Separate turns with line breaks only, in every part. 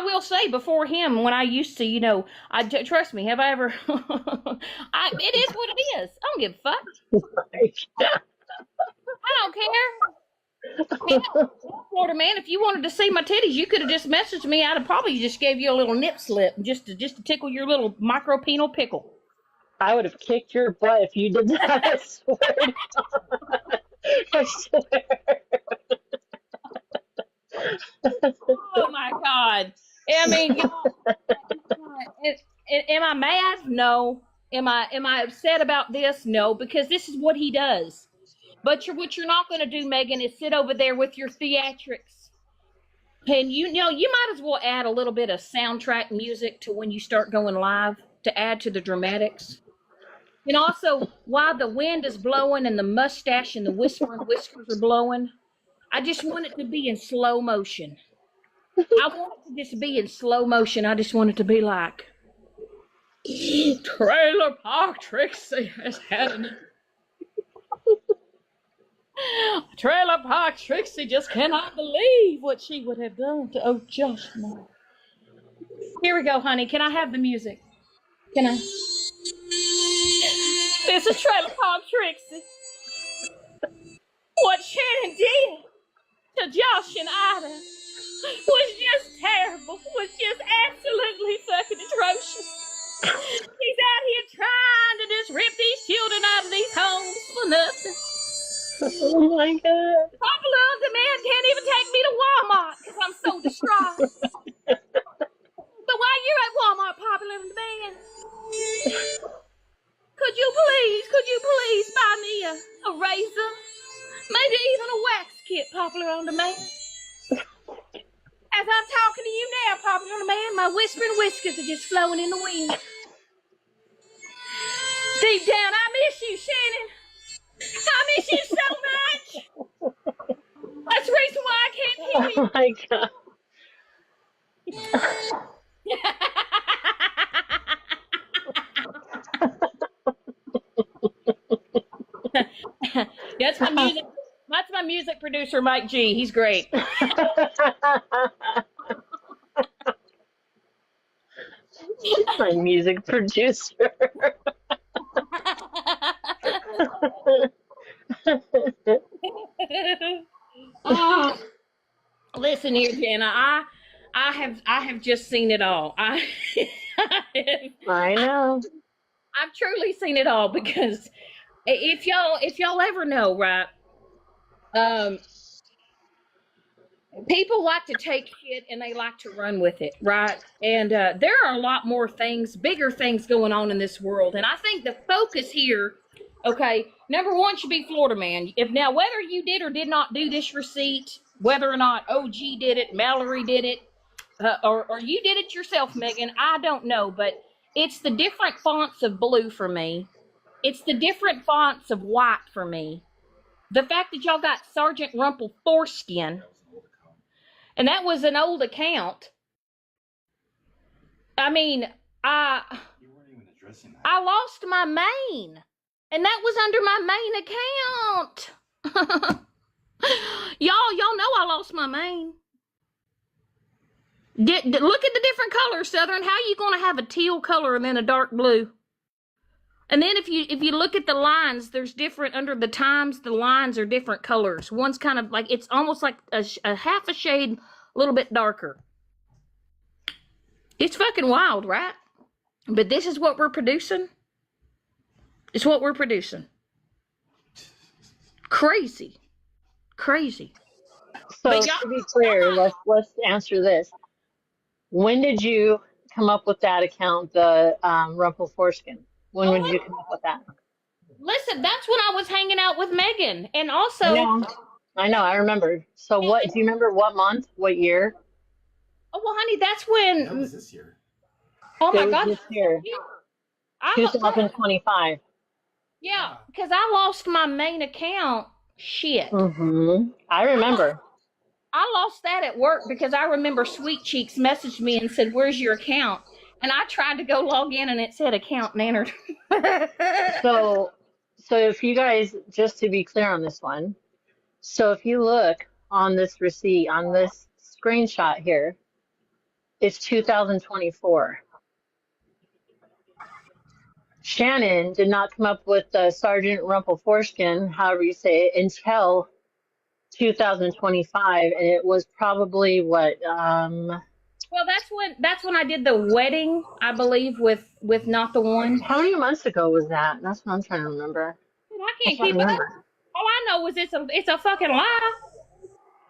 I will say before him, when I used to, trust me, have I ever? It is what it is. I don't give a fuck. I don't care. Hell, Florida man, if you wanted to see my titties, you could have just messaged me. I'd have probably just gave you a little nip slip just to tickle your little micropenal pickle.
I would have kicked your butt if you did that. I swear. I swear.
Oh my God! I mean, am I mad? No. Am I upset about this? No, because this is what he does. But what you're not going to do, Megan, is sit over there with your theatrics. And you might as well add a little bit of soundtrack music to when you start going live to add to the dramatics. And also, while the wind is blowing and the mustache and the whispering whiskers are blowing, I just want it to be in slow motion. I want it to just be in slow motion. I just want it to be like, Trailer Park Trixie has had an... Trailer Park Trixie just cannot believe what she would have done to old Josh. Here we go, honey. Can I have the music? Can I? This is Trailer Park Trixie. What Shannon did to Josh and Ida was just terrible. Was just absolutely fucking atrocious. He's out here trying to just rip these children out of these homes for nothing.
Oh my God.
Papa Love, the man can't even take me to Walmart because I'm so distraught. But while you're at Walmart, Papa Love, the man, could you please buy me a razor? Maybe even a wax kit, Popular on Demand. As I'm talking to you now, Popular on Demand, my whispering whiskers are just flowing in the wind. Deep down, I miss you, Shannon. I miss you so much. That's the reason why I can't hear you.
Oh my God. That's my music producer, Mike G. He's great. My music producer.
Listen here, Jenna. I have just seen it all. I
know.
I've truly seen it all, because if y'all ever know, right? People like to take shit and they like to run with it, right? And there are a lot more things, bigger things going on in this world. And I think the focus here, okay, number one should be Florida man. Whether you did or did not do this receipt, whether or not OG did it, Mallory did it, or you did it yourself, Megan, I don't know. But it's the different fonts of blue for me. It's the different fonts of white for me. The fact that y'all got Sergeant Rumple foreskin, and that was an old account. I mean, I lost my main, and that was under my main account. y'all know I lost my main. Look at the different colors, Southern. How are you going to have a teal color and then a dark blue? And then if you look at the lines, there's different under the times. The lines are different colors. One's kind of like, it's almost like a half a shade, a little bit darker. It's fucking wild, right? But this is what we're producing. It's what we're producing. Crazy.
So to be clear, let's answer this. When did you come up with that account, the Rumple Foreskin? When did you come up with that?
Listen, that's when I was hanging out with Megan. And also...
I know, I remember. So do you remember what month, what year?
Oh, well, honey, that's when...
That was this year.
Oh, my God.
This year. 2025.
Yeah, because I lost my main account. Shit.
Mm-hmm. I remember.
I lost that at work because I remember Sweet Cheeks messaged me and said, "Where's your account?" And I tried to go log in and it said account and entered.
So if you guys, just to be clear on this one, so if you look on this receipt, on this screenshot here, It's 2024. Shannon did not come up with Sergeant Rumpleforeskin, however you say it, until 2025, and it was probably what
Well, that's when I did the wedding, I believe, with not the one.
how many months ago was that? That's what I'm trying to remember.
Dude, I
I
can't
can't
keep up.
remember.
All I know is it's a fucking lie.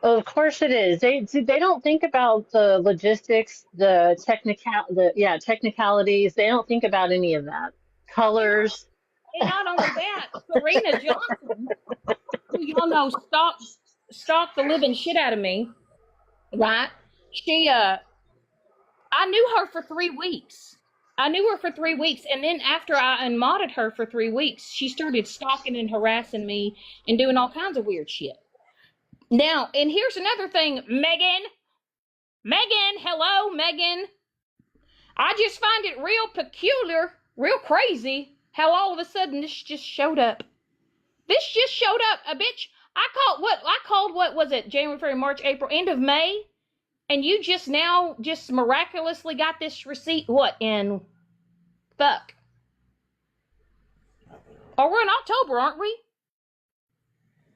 Oh, of course it is. They don't think about the logistics, technicalities. They don't think about any of that.
And
Colors.
not only that, Karina Johnson, who y'all know stalked the living shit out of me, right? She I knew her for 3 weeks. I knew her for 3 weeks, and then after I unmodded her for 3 weeks, she started stalking and harassing me and doing all kinds of weird shit. Now, and here's another thing, Megan, hello, Megan. I just find it real peculiar, real crazy how all of a sudden this just showed up. This just showed up, a bitch. I called what was it? January, February, March, April, end of May, and you just now just miraculously got this receipt. What in fuck? Oh, we're in October, aren't we?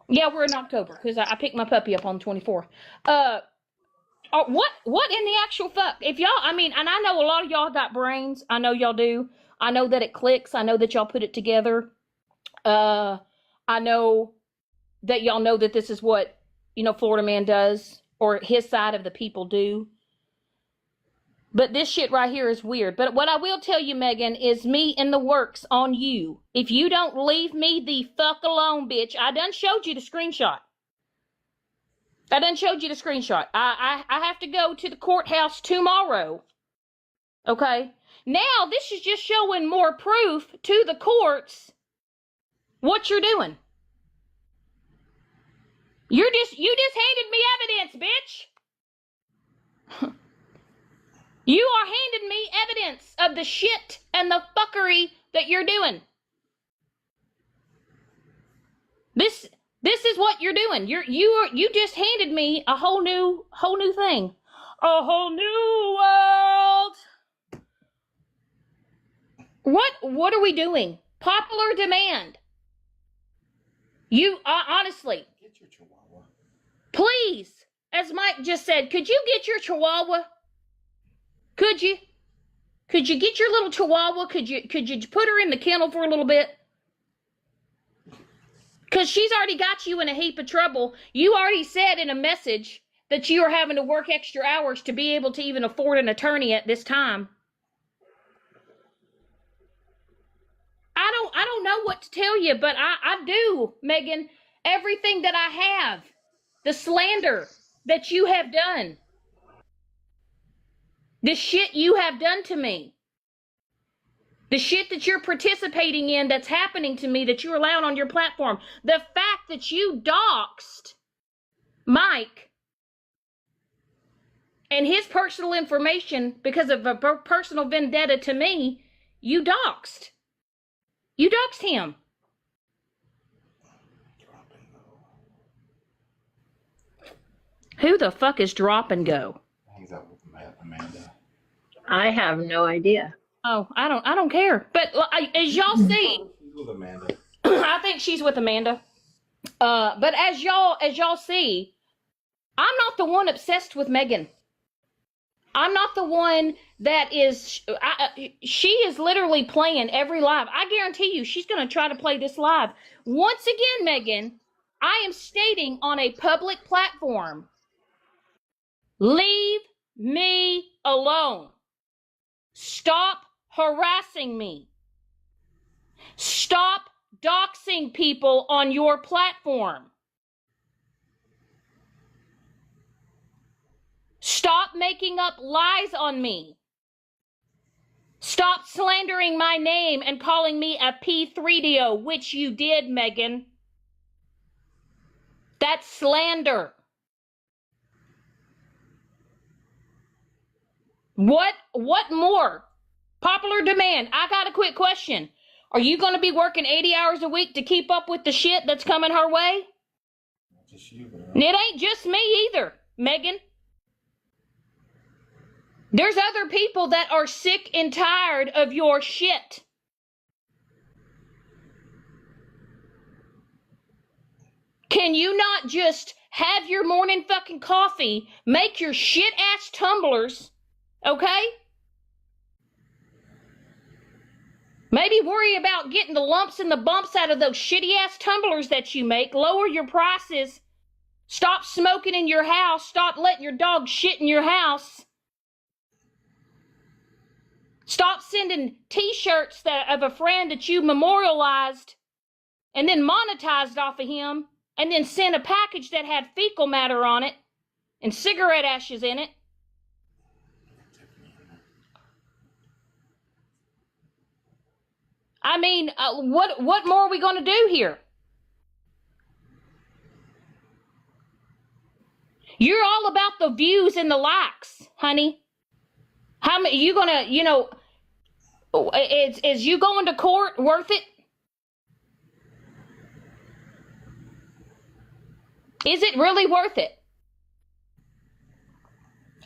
Yeah, we're in October because I picked my puppy up on the 24th. What in the actual fuck? If y'all, I mean, and I know a lot of y'all got brains. I know y'all do. I know that it clicks. I know that y'all put it together. I know that y'all know that this is what, Florida man does, or his side of the people do. But this shit right here is weird. But what I will tell you, Megan, is me in the works on you. If you don't leave me the fuck alone, bitch, I done showed you the screenshot. I have to go to the courthouse tomorrow. Okay? Now, this is just showing more proof to the courts what you're doing. You just handed me evidence, bitch. You are handing me evidence of the shit and the fuckery that you're doing. This is what you're doing. You just handed me a whole new thing. A whole new world. What are we doing? Popular demand. You honestly.
Get your chihuahua.
Please, as Mike just said, could you get your chihuahua? Could you? Could you get your little chihuahua? Could you put her in the kennel for a little bit? Because she's already got you in a heap of trouble. You already said in a message that you are having to work extra hours to be able to even afford an attorney at this time. I don't know what to tell you, but I do, Megan. Everything that I have, the slander that you have done, the shit you have done to me, the shit that you're participating in that's happening to me that you're allowed on your platform, the fact that you doxed Mike and his personal information because of a personal vendetta to me, you doxed. You doxed him. Who the fuck is Drop and Go?
Hangs out with Amanda.
I have no idea.
Oh, I don't care. But as y'all see,
She's with Amanda.
I think she's with Amanda. But as y'all see, I'm not the one obsessed with Megan. I'm not the one that is. She is literally playing every live. I guarantee you, she's going to try to play this live. Once again, Megan, I am stating on a public platform, leave me alone. Stop harassing me. Stop doxing people on your platform. Stop making up lies on me. Stop slandering my name and calling me a P3DO, which you did, Megan. That's slander. What more? Popular demand. I got a quick question. Are you going to be working 80 hours a week to keep up with the shit that's coming her way?
Not just you, but
It ain't just me either, Megan. There's other people that are sick and tired of your shit. Can you not just have your morning fucking coffee, make your shit ass tumblers, okay? Maybe worry about getting the lumps and the bumps out of those shitty ass tumblers that you make. Lower your prices. Stop smoking in your house. Stop letting your dog shit in your house. Stop sending t-shirts of a friend that you memorialized and then monetized off of him, and then sent a package that had fecal matter on it and cigarette ashes in it. I mean, what more are we going to do here? You're all about the views and the likes, honey. How many you gonna, is you going to court worth it? Is it really worth it?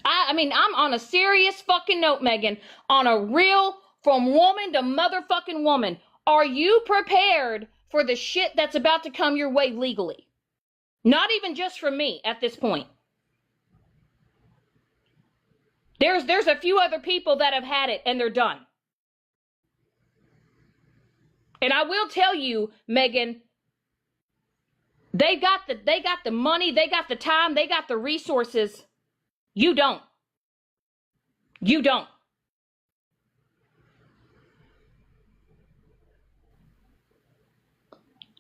I mean, I'm on a serious fucking note, Megan, on a real, from woman to motherfucking woman. Are you prepared for the shit that's about to come your way legally? Not even just from me at this point. There's a few other people that have had it and they're done. And I will tell you, Megan, they got the money, they got the time, they got the resources. You don't. You don't.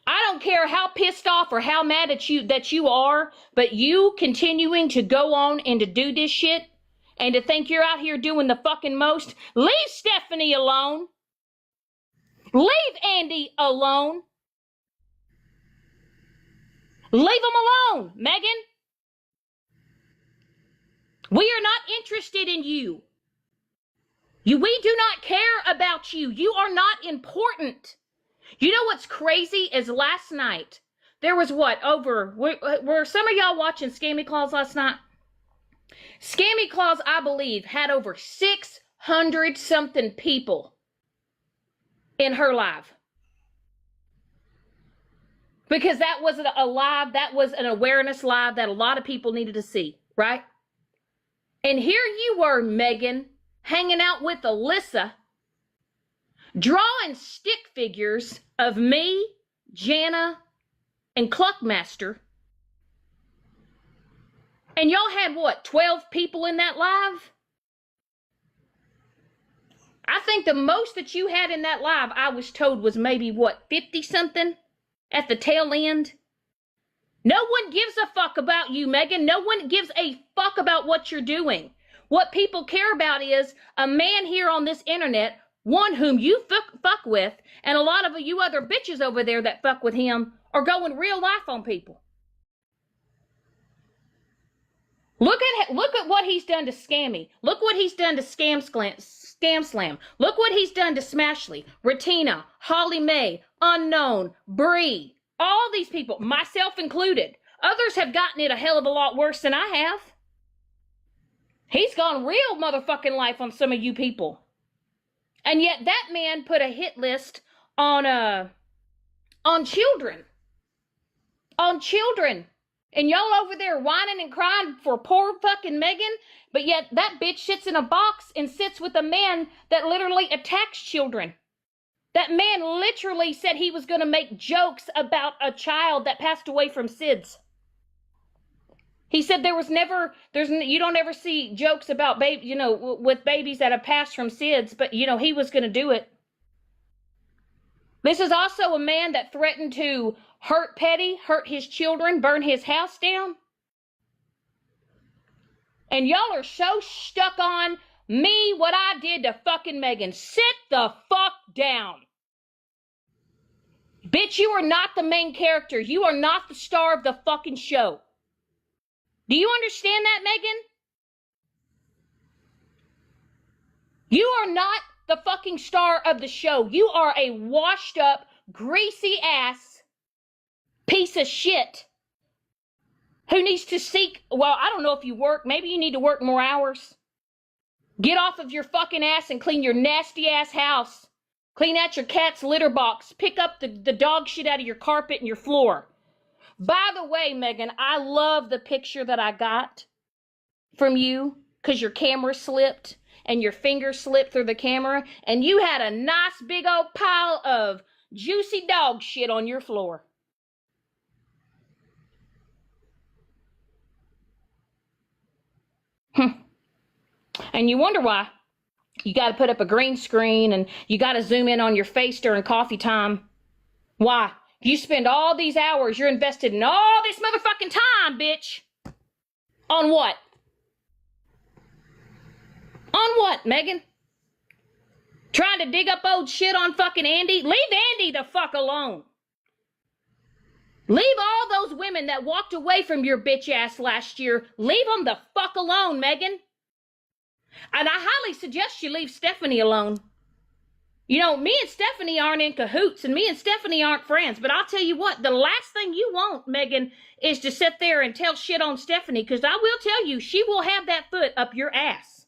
I don't care how pissed off or how mad at you that you are, but you continuing to go on and to do this shit and to think you're out here doing the fucking most, leave Stephanie alone. Leave Andy alone. Leave them alone, Megan. We are not interested in you. We do not care about you. You are not important. You know what's crazy is last night, there was were some of y'all watching Scammy Claus last night? Scammy Claus, I believe, had over 600 something people in her live. Because that was a live, that was an awareness live that a lot of people needed to see, right? And here you were, Megan, hanging out with Alyssa, drawing stick figures of me, Jana, and Cluckmaster. And y'all had, 12 people in that live? I think the most that you had in that live, I was told, was maybe, 50-something at the tail end? No one gives a fuck about you, Megan. No one gives a fuck about what you're doing. What people care about is a man here on this internet, one whom you fuck with, and a lot of you other bitches over there that fuck with him are going real life on people. Look at what he's done to Scammy. Look what he's done to Scam Slam. Look what he's done to Smashley, Ratina, Holly Mae, Unknown, Bree. All these people, myself included. Others have gotten it a hell of a lot worse than I have. He's gone real motherfucking life on some of you people. And yet that man put a hit list on children. On children. And y'all over there whining and crying for poor fucking Megan, but yet that bitch sits in a box and sits with a man that literally attacks children. That man literally said he was going to make jokes about a child that passed away from SIDS. He said you don't ever see jokes about with babies that have passed from SIDS, but he was going to do it. This is also a man that threatened to hurt Petty, hurt his children, burn his house down. And y'all are so stuck on me, what I did to fucking Megan. Sit the fuck down. Bitch, you are not the main character. You are not the star of the fucking show. Do you understand that, Megan? You are not the fucking star of the show. You are a washed up, greasy ass piece of shit who needs to seek, I don't know if you work, maybe you need to work more hours. Get off of your fucking ass and clean your nasty ass house. Clean out your cat's litter box. Pick up the dog shit out of your carpet and your floor. By the way, Megan, I love the picture that I got from you because your camera slipped and your finger slipped through the camera and you had a nice big old pile of juicy dog shit on your floor. And you wonder why. You got to put up a green screen and you got to zoom in on your face during coffee time. Why? You spend all these hours, you're invested in all this motherfucking time, bitch. On what? On what, Megan? Trying to dig up old shit on fucking Andy? Leave Andy the fuck alone. Leave all those women that walked away from your bitch ass last year, leave them the fuck alone, Megan. And I highly suggest you leave Stephanie alone. You know, me and Stephanie aren't in cahoots, and me and Stephanie aren't friends. But I'll tell you what, the last thing you want, Megan, is to sit there and tell shit on Stephanie, because I will tell you, she will have that foot up your ass.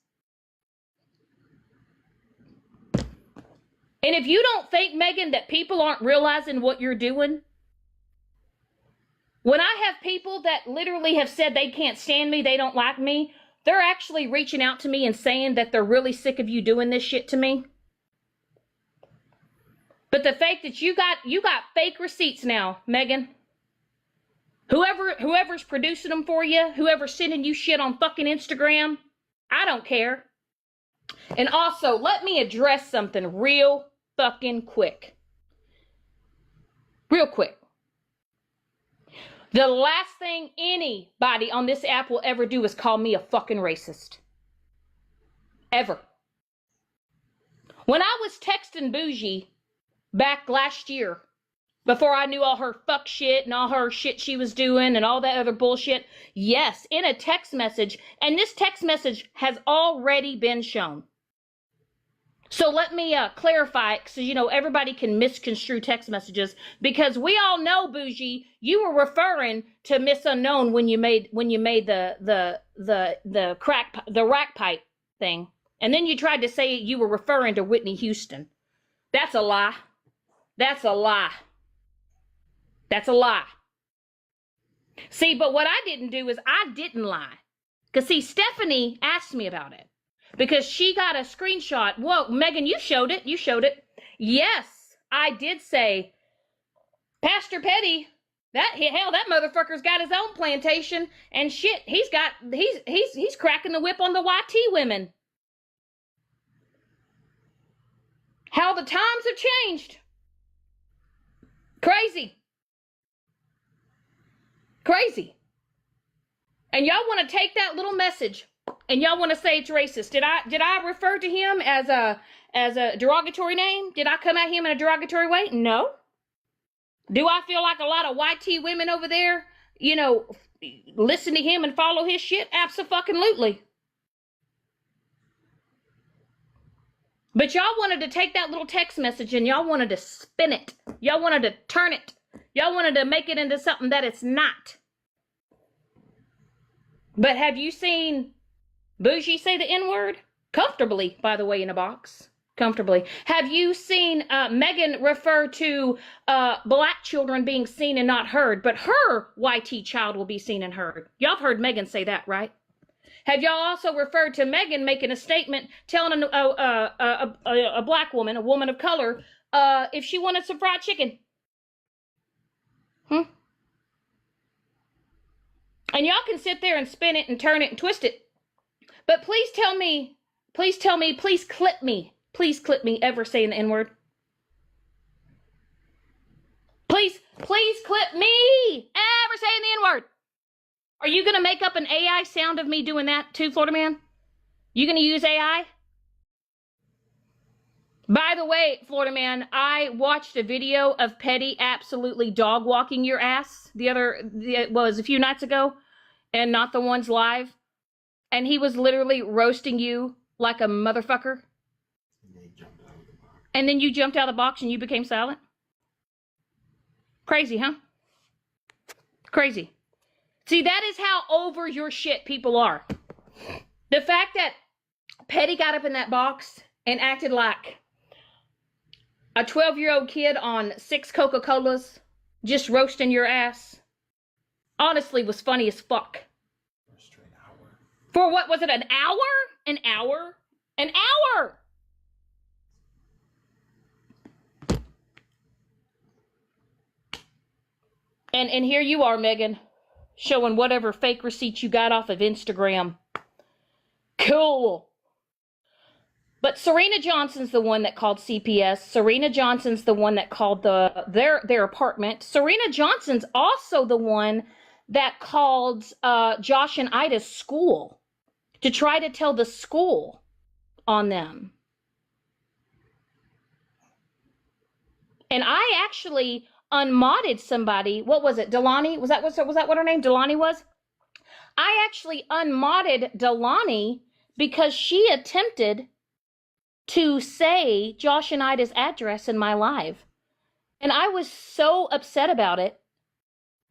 And if you don't think, Megan, that people aren't realizing what you're doing, when I have people that literally have said they can't stand me, they don't like me, they're actually reaching out to me and saying that they're really sick of you doing this shit to me. But the fact that you got fake receipts now, Megan. Whoever's producing them for you, whoever's sending you shit on fucking Instagram, I don't care. And also, let me address something real fucking quick. Real quick. The last thing anybody on this app will ever do is call me a fucking racist. Ever. When I was texting Bougie back last year, before I knew all her fuck shit and all her shit she was doing and all that other bullshit, yes, in a text message, and this text message has already been shown. So let me clarify it, so you know everybody can misconstrue text messages, because we all know, Bougie, you were referring to Miss Unknown when you made the rack pipe thing, and then you tried to say you were referring to Whitney Houston. That's a lie. That's a lie. That's a lie. See, but what I didn't do is I didn't lie, because see, Stephanie asked me about it. Because she got a screenshot. Whoa, Megan, you showed it. You showed it. Yes, I did say, Pastor Petty, that motherfucker's got his own plantation and shit. He's cracking the whip on the YT women. How the times have changed. Crazy. Crazy. And y'all want to take that little message and y'all want to say it's racist. Did I refer to him as a derogatory name? Did I come at him in a derogatory way? No. Do I feel like a lot of YT women over there, you know, listen to him and follow his shit? Abso-fucking-lutely. But y'all wanted to take that little text message and y'all wanted to spin it. Y'all wanted to turn it. Y'all wanted to make it into something that it's not. But have you seen Bougie say the N-word? Comfortably, by the way, in a box. Comfortably. Have you seen Megan refer to black children being seen and not heard, but her YT child will be seen and heard? Y'all have heard Megan say that, right? Have y'all also referred to Megan making a statement telling a black woman, a woman of color, if she wanted some fried chicken? And y'all can sit there and spin it and turn it and twist it. But please tell me, please clip me ever saying the N-word. Please clip me ever saying the N-word. Are you going to make up an AI sound of me doing that too, Florida man? You going to use AI? By the way, Florida man, I watched a video of Petty absolutely dog walking your ass it was a few nights ago, and not the ones live. And he was literally roasting you like a motherfucker. And then you jumped out of the box and you became silent? Crazy, huh? Crazy. See, that is how over your shit people are. The fact that Petty got up in that box and acted like a 12-year-old kid on 6 Coca-Colas just roasting your ass, honestly was funny as fuck.
For a straight hour.
For what was it, an hour? An hour? An hour! And here you are, Megan, showing whatever fake receipt you got off of Instagram. Cool. But Serena Johnson's the one that called CPS. Serena Johnson's the one that called their apartment. Serena Johnson's also the one that called Josh and Ida's school to try to tell the school on them. And I actually unmodded somebody. What was it? Delani? Was that what her name? Delani was? I actually unmodded Delani because she attempted to say Josh and Ida's address in my live. And I was so upset about it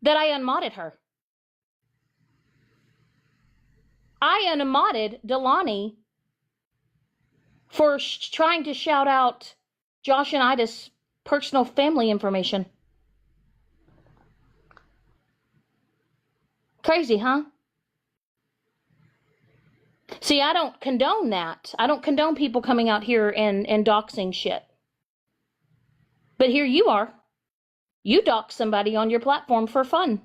that I unmodded her. I unmodded Delani for trying to shout out Josh and Ida's personal family information. Crazy, huh? See, I don't condone that. I don't condone people coming out here and doxing shit. But here you are. You doxed somebody on your platform for fun.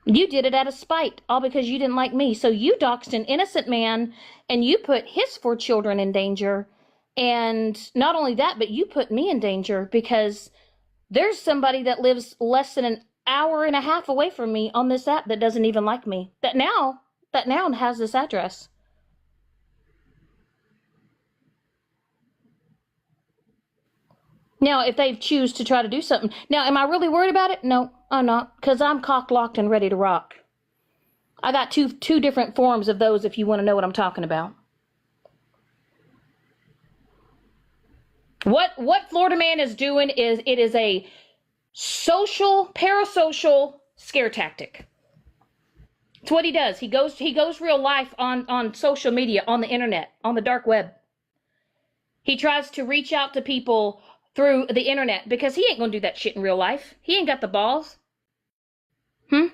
You did it out of spite, all because you didn't like me. So you doxed an innocent man, and you put his 4 children in danger. And not only that, but you put me in danger because there's somebody that lives less than an hour and a half away from me on this app that doesn't even like me. That now has this address. Now, if they choose to try to do something. Now, am I really worried about it? No, I'm not, because I'm cock-locked and ready to rock. I got two different forms of those if you want to know what I'm talking about. What Florida Man is doing is it is a parasocial scare tactic. It's what he does. He goes real life on social media, on the internet, on the dark web. He tries to reach out to people through the internet because he ain't gonna do that shit in real life. He ain't got the balls. And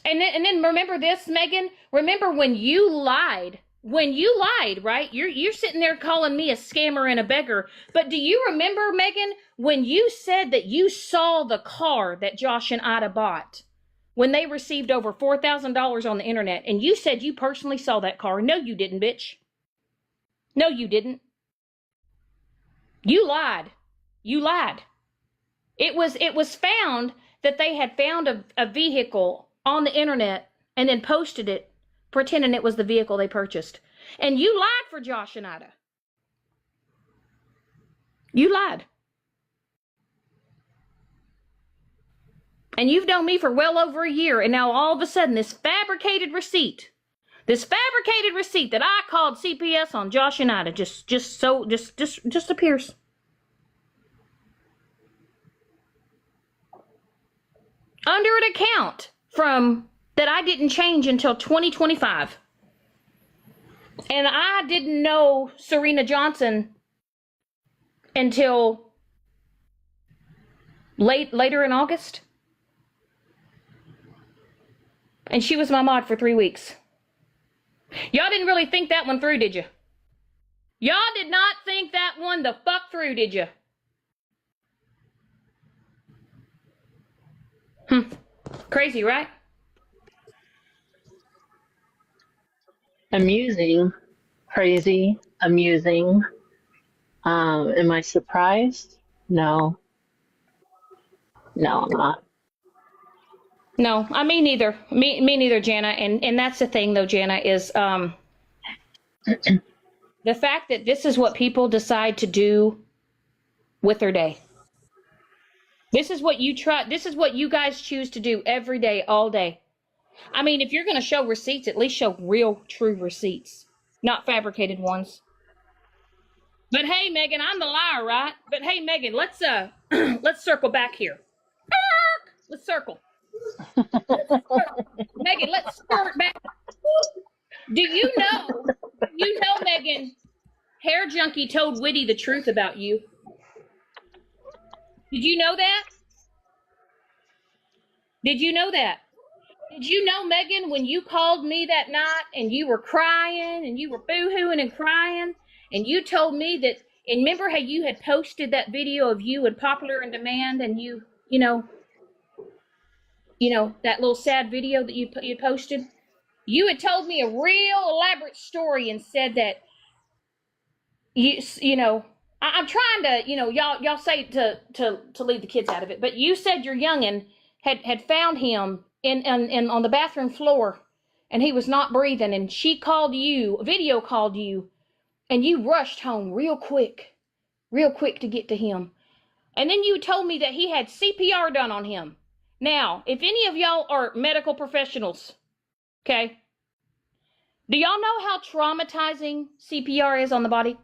then remember this, Megan? Remember when you lied? When you lied, right? You're sitting there calling me a scammer and a beggar. But do you remember, Megan, when you said that you saw the car that Josh and Ida bought when they received over $4,000 on the internet, and you said you personally saw that car? No, you didn't, bitch. No, you didn't. You lied. You lied. It was found that they had found a vehicle on the internet and then posted it, pretending it was the vehicle they purchased. And you lied for Josh and Ida. You lied. And you've known me for well over a year, and now all of a sudden this fabricated receipt that I called CPS on Josh and Ida just appears. Under an account from that I didn't change until 2025. And I didn't know Serena Johnson until later in August. And she was my mod for 3 weeks. Y'all didn't really think that one through, did you? Y'all did not think that one the fuck through, did you? Crazy, right?
Amusing, crazy, amusing. Am I surprised? No. No, I'm not.
No, I mean neither. Me neither, Jana. And that's the thing, though, Jana, is the fact that this is what people decide to do with their day. This is what you guys choose to do every day, all day. I mean, if you're going to show receipts, at least show real, true receipts, not fabricated ones. But hey, Megan, I'm the liar, right? But hey, Megan, let's circle back here. Let's circle. Megan, let's skirt back. Do you know, Megan, Hair Junkie told Whitty the truth about you? Did you know that? Did you know that? Did you know, Megan, when you called me that night and you were crying and you were boo-hooing and crying and you told me that, and remember how you had posted that video of you and Popular in Demand and that little sad video that you posted? You had told me a real elaborate story and said that I'm trying to, y'all say to leave the kids out of it, but you said your youngin had found him in on the bathroom floor and he was not breathing, and she called you, video called you, and you rushed home real quick to get to him. And then you told me that he had CPR done on him. Now, if any of y'all are medical professionals, okay, do y'all know how traumatizing CPR is on the body?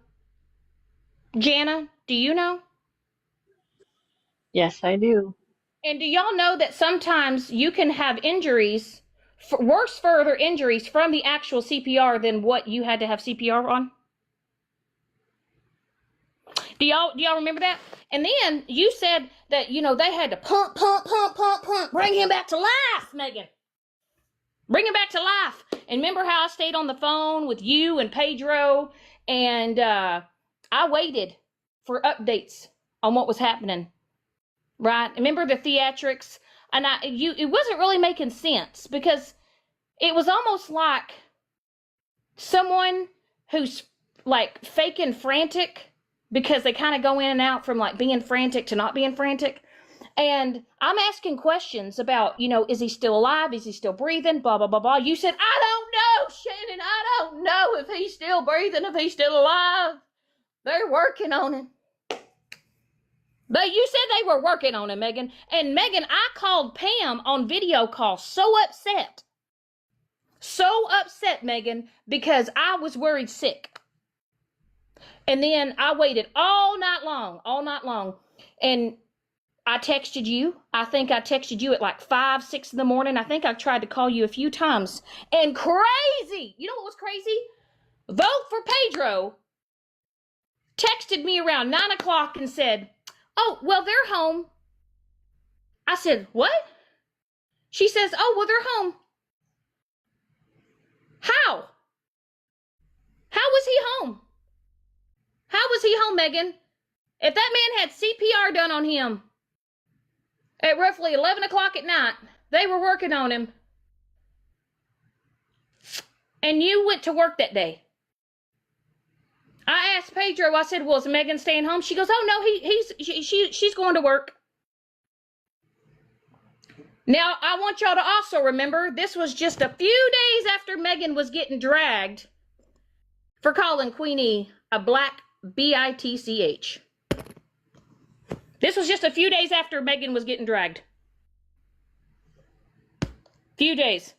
Jana, do you know?
Yes, I do.
And do y'all know that sometimes you can have injuries, worse further injuries from the actual CPR than what you had to have CPR on? Do y'all remember that? And then you said that, they had to pump, bring him back to life, Megan. Bring him back to life. And remember how I stayed on the phone with you and Pedro, and I waited for updates on what was happening, right? Remember the theatrics? And it wasn't really making sense because it was almost like someone who's like faking frantic, because they kind of go in and out from like being frantic to not being frantic. And I'm asking questions about, is he still alive? Is he still breathing? Blah, blah, blah, blah. You said, I don't know, Shannon. I don't know if he's still breathing, if he's still alive. They're working on him. But you said they were working on him, Megan. And Megan, I called Pam on video call so upset. So upset, Megan, because I was worried sick. And then I waited all night long. And I texted you. I think I texted you at like 5, 6 in the morning. I think I tried to call you a few times. And crazy, you know what was crazy? Vote for Pedro texted me around 9 o'clock and said, oh, well, they're home. I said, what? She says, oh, well, they're home. How? How was he home? How was he home, Megan? If that man had CPR done on him at roughly 11 o'clock at night, they were working on him, and you went to work that day. I asked Pedro, I said, well, is Megan staying home? She goes, oh, no, she's going to work. Now, I want y'all to also remember, this was just a few days after Megan was getting dragged for calling Queenie a black bitch. This was just a few days after Megan was getting dragged. Few days.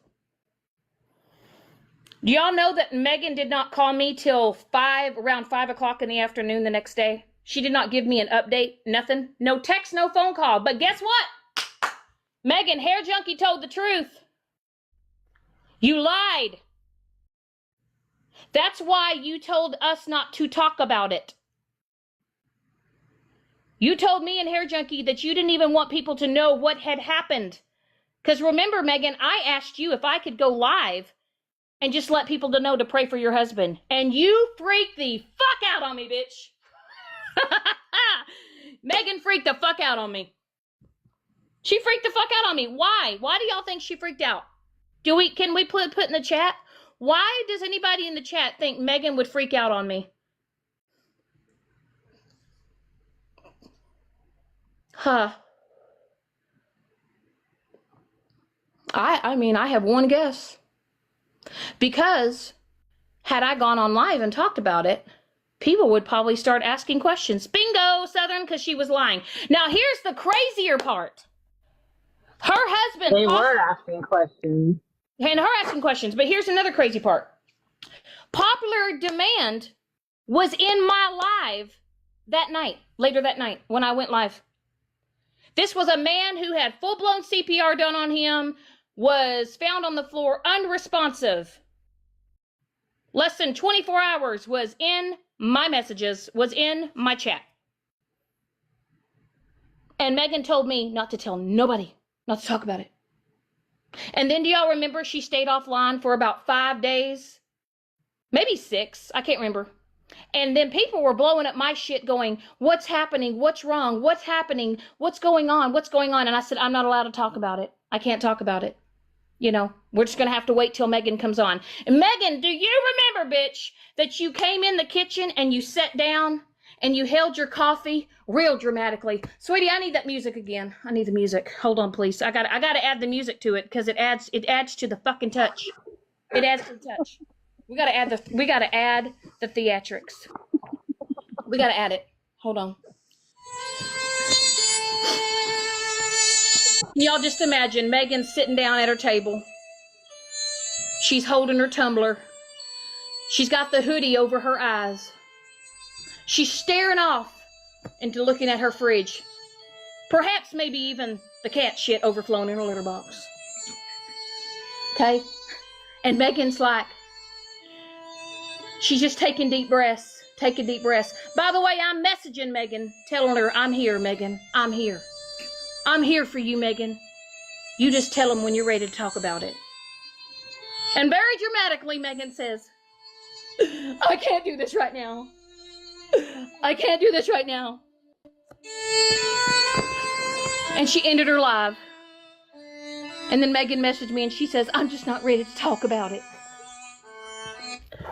Do y'all know that Megan did not call me till around 5 o'clock in the afternoon the next day? She did not give me an update, nothing. No text, no phone call. But guess what? Megan, Hair Junkie told the truth. You lied. That's why you told us not to talk about it. You told me and Hair Junkie that you didn't even want people to know what had happened. Because remember, Megan, I asked you if I could go live and just let people to know to pray for your husband. And you freaked the fuck out on me, bitch. Megan freaked the fuck out on me. She freaked the fuck out on me. Why? Why do y'all think she freaked out? Can we put in the chat? Why does anybody in the chat think Megan would freak out on me? Huh. I have one guess. Because had I gone on live and talked about it, people would probably start asking questions. Bingo, Southern, because she was lying. Now, here's the crazier part. Her husband...
They were asking questions.
And her asking questions. But here's another crazy part. Popular Demand was in my live that night, later that night, when I went live. This was a man who had full-blown CPR done on him, was found on the floor unresponsive. Less than 24 hours was in my messages, was in my chat. And Megan told me not to tell nobody, not to talk about it. And then do y'all remember she stayed offline for about 5 days? Maybe 6, I can't remember. And then people were blowing up my shit going, what's happening? What's wrong? What's happening? What's going on? What's going on? And I said, I'm not allowed to talk about it. I can't talk about it. You know, we're just going to have to wait till Megan comes on. And Megan, do you remember, bitch, that you came in the kitchen and you sat down and you held your coffee real dramatically? Sweetie, I need that music again. I need the music. Hold on, please. I got to add the music to it because it adds to the fucking touch. It adds to the touch. We got to add the theatrics. We got to add it. Hold on. Y'all just imagine Megan sitting down at her table. She's holding her tumbler. She's got the hoodie over her eyes. She's staring off into looking at her fridge. Perhaps maybe even the cat shit overflowing in her litter box. Okay? And Megan's like, she's just taking deep breaths, taking deep breaths. By the way, I'm messaging Megan, telling her, I'm here, Megan. I'm here. I'm here for you, Megan. You just tell them when you're ready to talk about it. And very dramatically, Megan says, I can't do this right now. I can't do this right now. And she ended her live. And then Megan messaged me and she says, I'm just not ready to talk about it.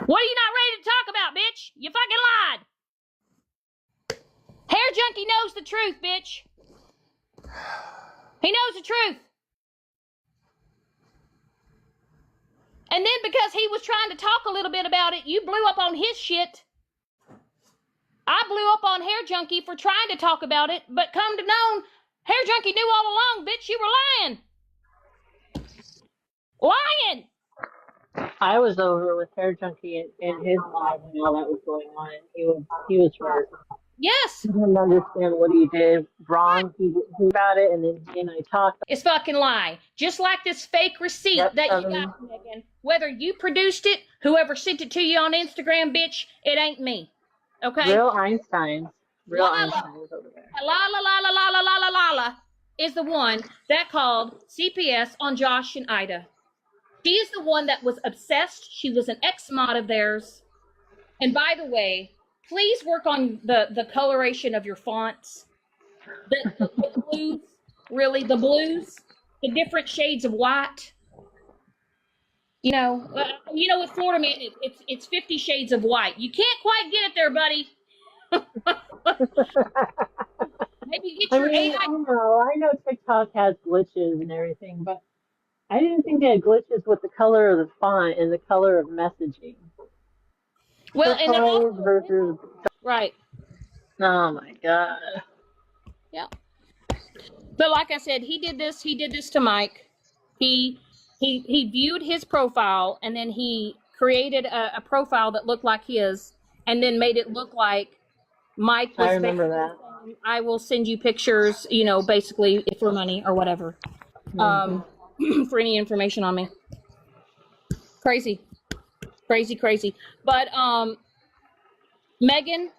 What are you not ready to talk about, bitch? You fucking lied. Hair Junkie knows the truth, bitch. He knows the truth. And then because he was trying to talk a little bit about it, you blew up on his shit. I blew up on Hair Junkie for trying to talk about it, but come to know, Hair Junkie knew all along, bitch, you were lying. Lying!
I was over with Hair Junkie in his live when all that was going on. He was hurt.
Yes.
He didn't understand what he did wrong. He didn't think about it, and then he and I talked.
It's fucking lie. Just like this fake receipt that you got, Megan. Whether you produced it, whoever sent it to you on Instagram, bitch, it ain't me. Okay?
Real Einsteins. Real Einsteins over there.
La la la la la la la la la la is the one that called CPS on Josh and Ida. She is the one that was obsessed. She was an ex-mod of theirs. And by the way, please work on the coloration of your fonts. The blues, really, the blues, the different shades of white. You know, with Florida Man, it's 50 shades of white. You can't quite get it there, buddy. Maybe get your AI.
I know TikTok has glitches and everything, but I didn't think they had glitches with the color of the font and the color of messaging.
Well, and then also,
versus...
right.
Oh my God.
Yeah. But like I said, he did this to Mike. He viewed his profile and then he created a profile that looked like his and then made it look like Mike was.
I remember that.
Saying, I will send you pictures, basically for money or whatever. For any information on me. Crazy. But Megan,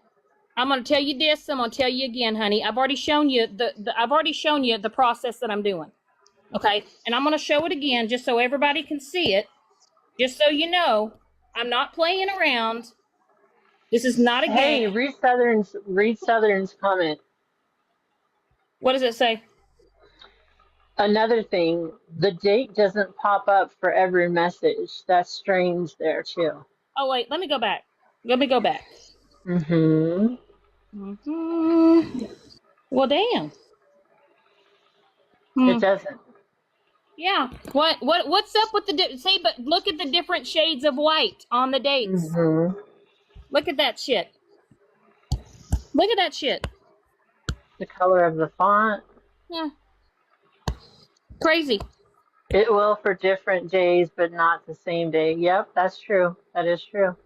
I'm gonna tell you this. I'm gonna tell you again, honey. I've already shown you the process that I'm doing. Okay, and I'm gonna show it again just so everybody can see it. Just so you know, I'm not playing around. This is not a game.
Hey, read Southern's comment.
What does it say?
Another thing, the date doesn't pop up for every message. That's strange there too.
Oh wait, let me go back. Well, damn.
It doesn't.
Yeah. What's up with but look at the different shades of white on the dates. Look at that shit.
The color of the font.
Yeah. Crazy.
It will for different days, but not the same day. Yep, that's true. That is true.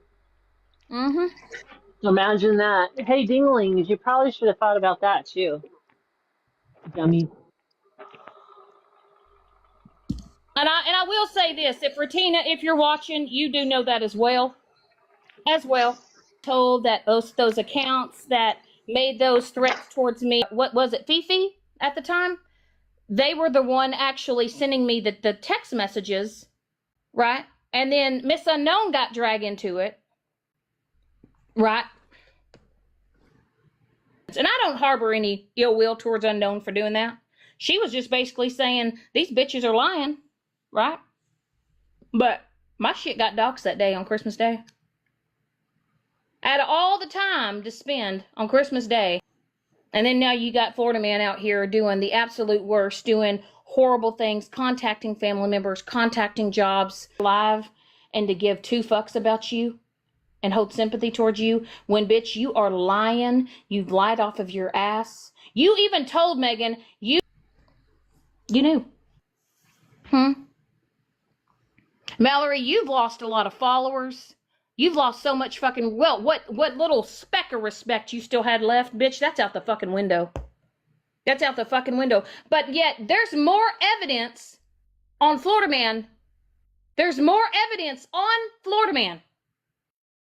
Imagine that. Hey, dinglings, you probably should have thought about that too. Dummy.
And I will say this, if Retina, if you're watching, you do know that as well. as well. Told that those accounts that made those threats towards me, what was it, Fifi at the time? They were the one actually sending me the text messages, right? And then Miss Unknown got dragged into it, right? And I don't harbor any ill will towards Unknown for doing that. She was just basically saying, these bitches are lying, right? But my shit got doxxed that day on Christmas Day. Out of all the time to spend on Christmas Day, and then now you got Florida Man out here doing the absolute worst, doing horrible things, contacting family members, contacting jobs live, and to give two fucks about you and hold sympathy towards you when, bitch, you are lying. You've lied off of your ass. You even told Megan you knew. Mallory, you've lost a lot of followers. You've lost so much fucking, well, what little speck of respect you still had left, bitch, that's out the fucking window. That's out the fucking window. But yet, there's more evidence on Florida Man. There's more evidence on Florida Man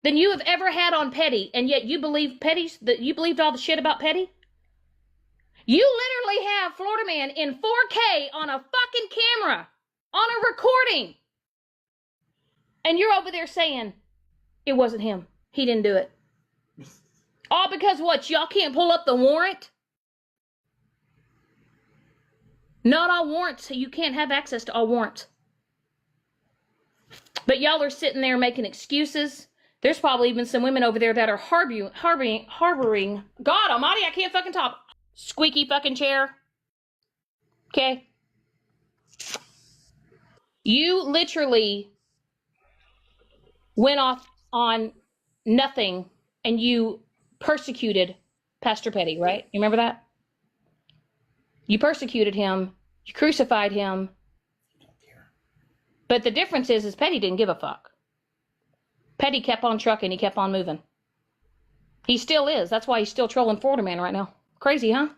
than you have ever had on Petty, and yet you believe you believed all the shit about Petty? You literally have Florida Man in 4K on a fucking camera, on a recording. And you're over there saying, it wasn't him. He didn't do it. All because what? Y'all can't pull up the warrant? Not all warrants. You can't have access to all warrants. But y'all are sitting there making excuses. There's probably even some women over there that are harboring, God almighty, I can't fucking talk. Squeaky fucking chair. Okay? You literally went off on nothing and you persecuted Pastor Petty, right? You remember that? You persecuted him. You crucified him. But the difference is Petty didn't give a fuck. Petty kept on trucking. He kept on moving. He still is. That's why he's still trolling Florida Man right now. Crazy, huh?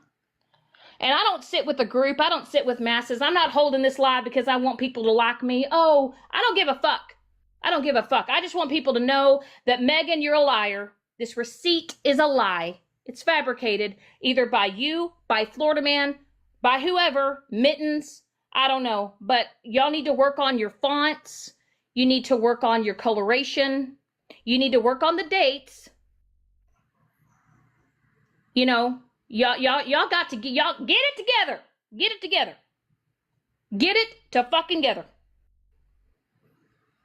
And I don't sit with a group. I don't sit with masses. I'm not holding this live because I want people to like me. Oh, I don't give a fuck. I don't give a fuck. I just want people to know that, Megan, you're a liar. This receipt is a lie. It's fabricated either by you, by Florida Man, by whoever, Mittens, I don't know. But y'all need to work on your fonts. You need to work on your coloration. You need to work on the dates. You know, y'all got to get it together. Get it together. Get it to fucking together.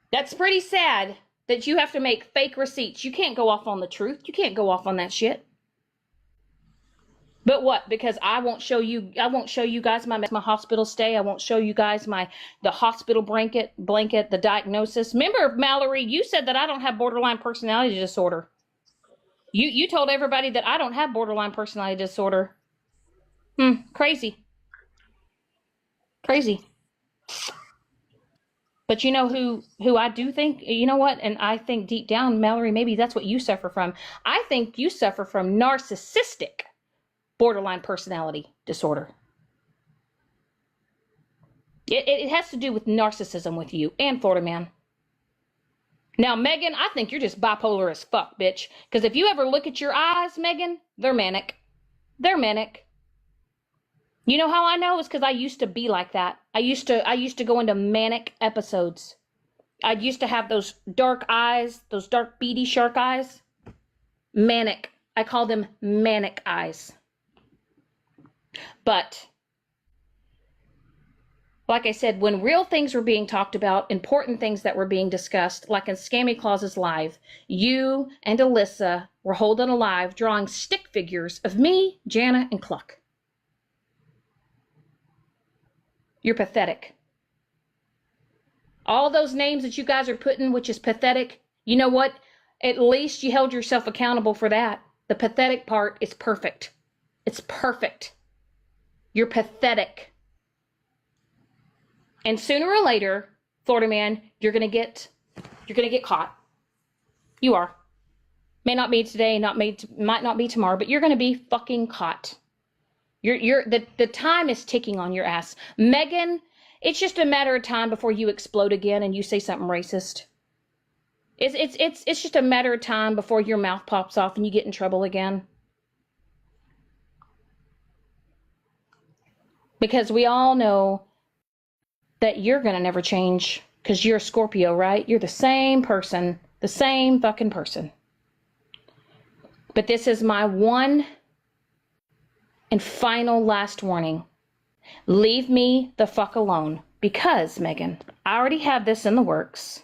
That's pretty sad that you have to make fake receipts. You can't go off on the truth. You can't go off on that shit. But what? Because I won't show you guys my hospital stay. I won't show you guys the hospital blanket, the diagnosis. Remember, Mallory, you said that I don't have borderline personality disorder. You told everybody that I don't have borderline personality disorder. Crazy. Crazy. But you know who I do think, you know what? And I think deep down, Mallory, maybe that's what you suffer from. I think you suffer from narcissistic borderline personality disorder. It has to do with narcissism with you and Florida Man. Now, Megan, I think you're just bipolar as fuck, bitch. Because if you ever look at your eyes, Megan, they're manic. They're manic. You know how I know? It's because I used to be like that. I used to go into manic episodes. I used to have those dark eyes, those dark beady shark eyes. Manic. I call them manic eyes. But, like I said, when real things were being talked about, important things that were being discussed, like in Scammy Claus's live, you and Alyssa were holding a live, drawing stick figures of me, Jana, and Cluck. You're pathetic. All those names that you guys are putting, which is pathetic, you know what? At least you held yourself accountable for that. The pathetic part is perfect. It's perfect. You're pathetic. And sooner or later, Florida Man, you're gonna get caught. You are. May not be today, might not be tomorrow, but you're gonna be fucking caught. The time is ticking on your ass. Megan, it's just a matter of time before you explode again and you say something racist. It's just a matter of time before your mouth pops off and you get in trouble again. Because we all know that you're gonna never change because you're a Scorpio, right? You're the same person, the same fucking person. But this is my one and final last warning. Leave me the fuck alone. Because, Megan, I already have this in the works.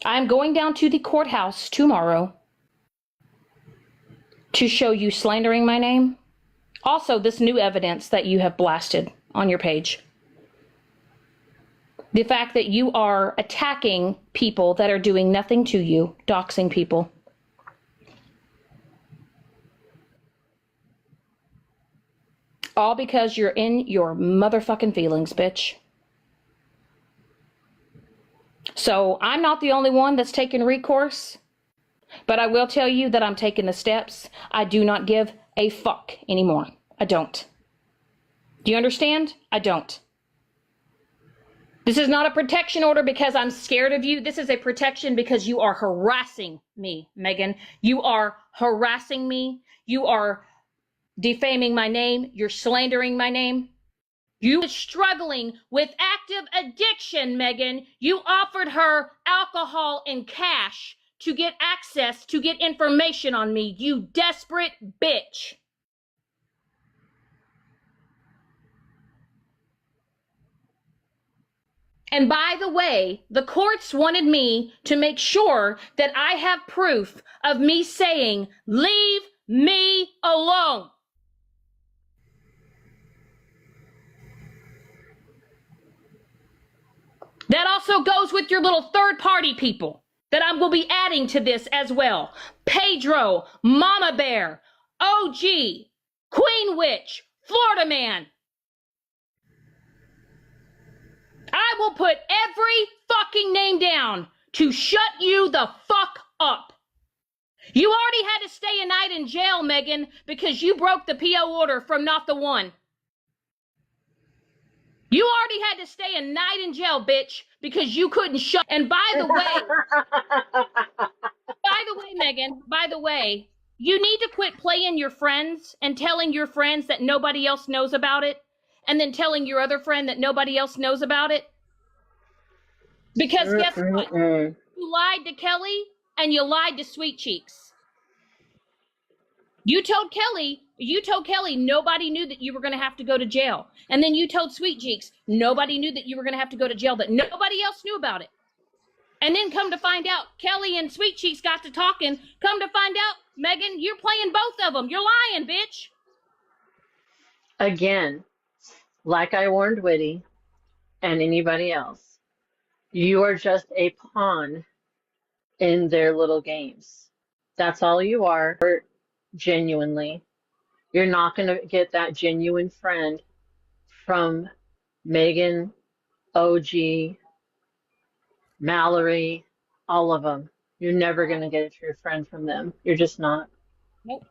I'm going down to the courthouse tomorrow to show you slandering my name. Also, this new evidence that you have blasted on your page. The fact that you are attacking people that are doing nothing to you, doxing people. All because you're in your motherfucking feelings, bitch. So I'm not the only one that's taking recourse, but I will tell you that I'm taking the steps. I do not give a fuck anymore. I don't. Do you understand? I don't. This is not a protection order because I'm scared of you. This is a protection because you are harassing me, Megan. You are harassing me. You are defaming my name. You're slandering my name. You are struggling with active addiction, Megan. You offered her alcohol and cash to get access, to get information on me, you desperate bitch. And by the way, the courts wanted me to make sure that I have proof of me saying, leave me alone. That also goes with your little third-party people that I will be adding to this as well. Pedro, Mama Bear, OG, Queen Witch, Florida Man. I will put every fucking name down to shut you the fuck up. You already had to stay a night in jail, Megan, because you broke the PO order from Not the One. You already had to stay a night in jail, bitch, because you couldn't shut. And by the way, Megan, by the way, you need to quit playing your friends and telling your friends that nobody else knows about it, and then telling your other friend that nobody else knows about it. Because guess what? You lied to Kelly and you lied to Sweet Cheeks. You told Kelly nobody knew that you were going to have to go to jail. And then you told Sweet Cheeks nobody knew that you were going to have to go to jail, that nobody else knew about it. And then come to find out, Kelly and Sweet Cheeks got to talking. Come to find out, Megan, you're playing both of them. You're lying, bitch.
Again, like I warned Whitty and anybody else, you are just a pawn in their little games. That's all you are, genuinely. You're not going to get that genuine friend from Megan, OG, Mallory, all of them. You're never going to get a true friend from them. You're just not.
Nope.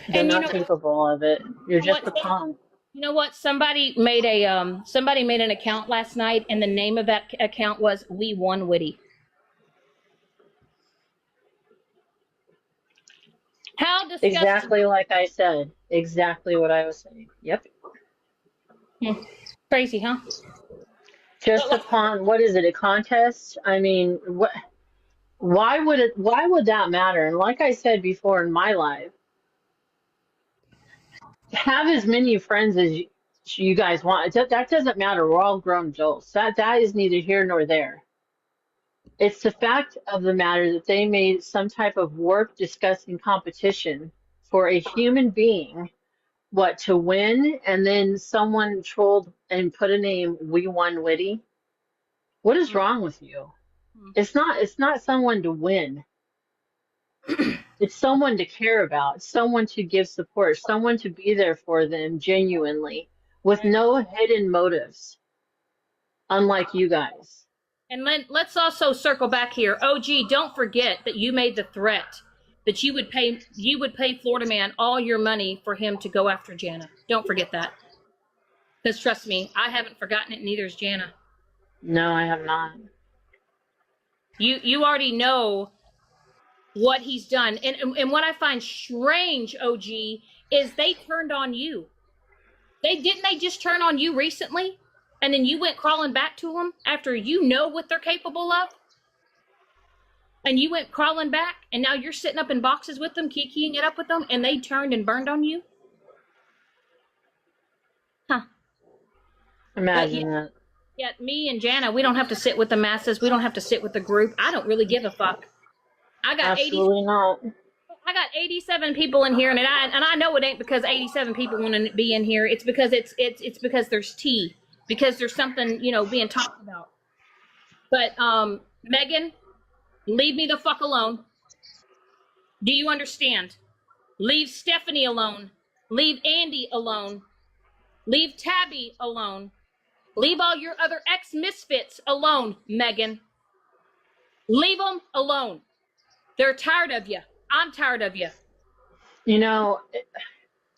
They're
And
not capable of it. You're just a pawn.
You know what? Somebody made an account last night, and the name of that account was We Won Witty. How disgusting.
Exactly like I said. Exactly what I was saying. Yep.
Crazy, huh?
Just a pawn. What is it? A contest? I mean, what? Why would that matter? And like I said before in my life, have as many friends as you guys want. That doesn't matter. We're all grown adults. That is neither here nor there. It's the fact of the matter that they made some type of warped, disgusting competition for a human being, to win, and then someone trolled and put a name, We Won Witty. What is wrong with you? It's not someone to win. It's someone to care about, someone to give support, someone to be there for them genuinely, with no hidden motives, unlike you guys.
And let's also circle back here. OG, don't forget that you made the threat that you would pay Florida Man all your money for him to go after Jana. Don't forget that. Because trust me, I haven't forgotten it, neither is Jana.
No, I have not.
You already know what he's done. And what I find strange, OG, is they turned on you. They just turn on you recently? And then you went crawling back to them after you know what they're capable of? And you went crawling back, and now you're sitting up in boxes with them, kikiing it up with them, and they turned and burned on you? Huh.
Imagine that.
Yet me and Jana, we don't have to sit with the masses. We don't have to sit with the group. I don't really give a fuck. I got
Absolutely not.
I got 87 people in here, and I know it ain't because 87 people want to be in here. It's because it's because there's tea, because there's something, you know, being talked about. But Megan, leave me the fuck alone. Do you understand? Leave Stephanie alone. Leave Andy alone. Leave Tabby alone. Leave all your other ex-misfits alone, Megan. Leave them alone. They're tired of you. I'm tired of you.
You know,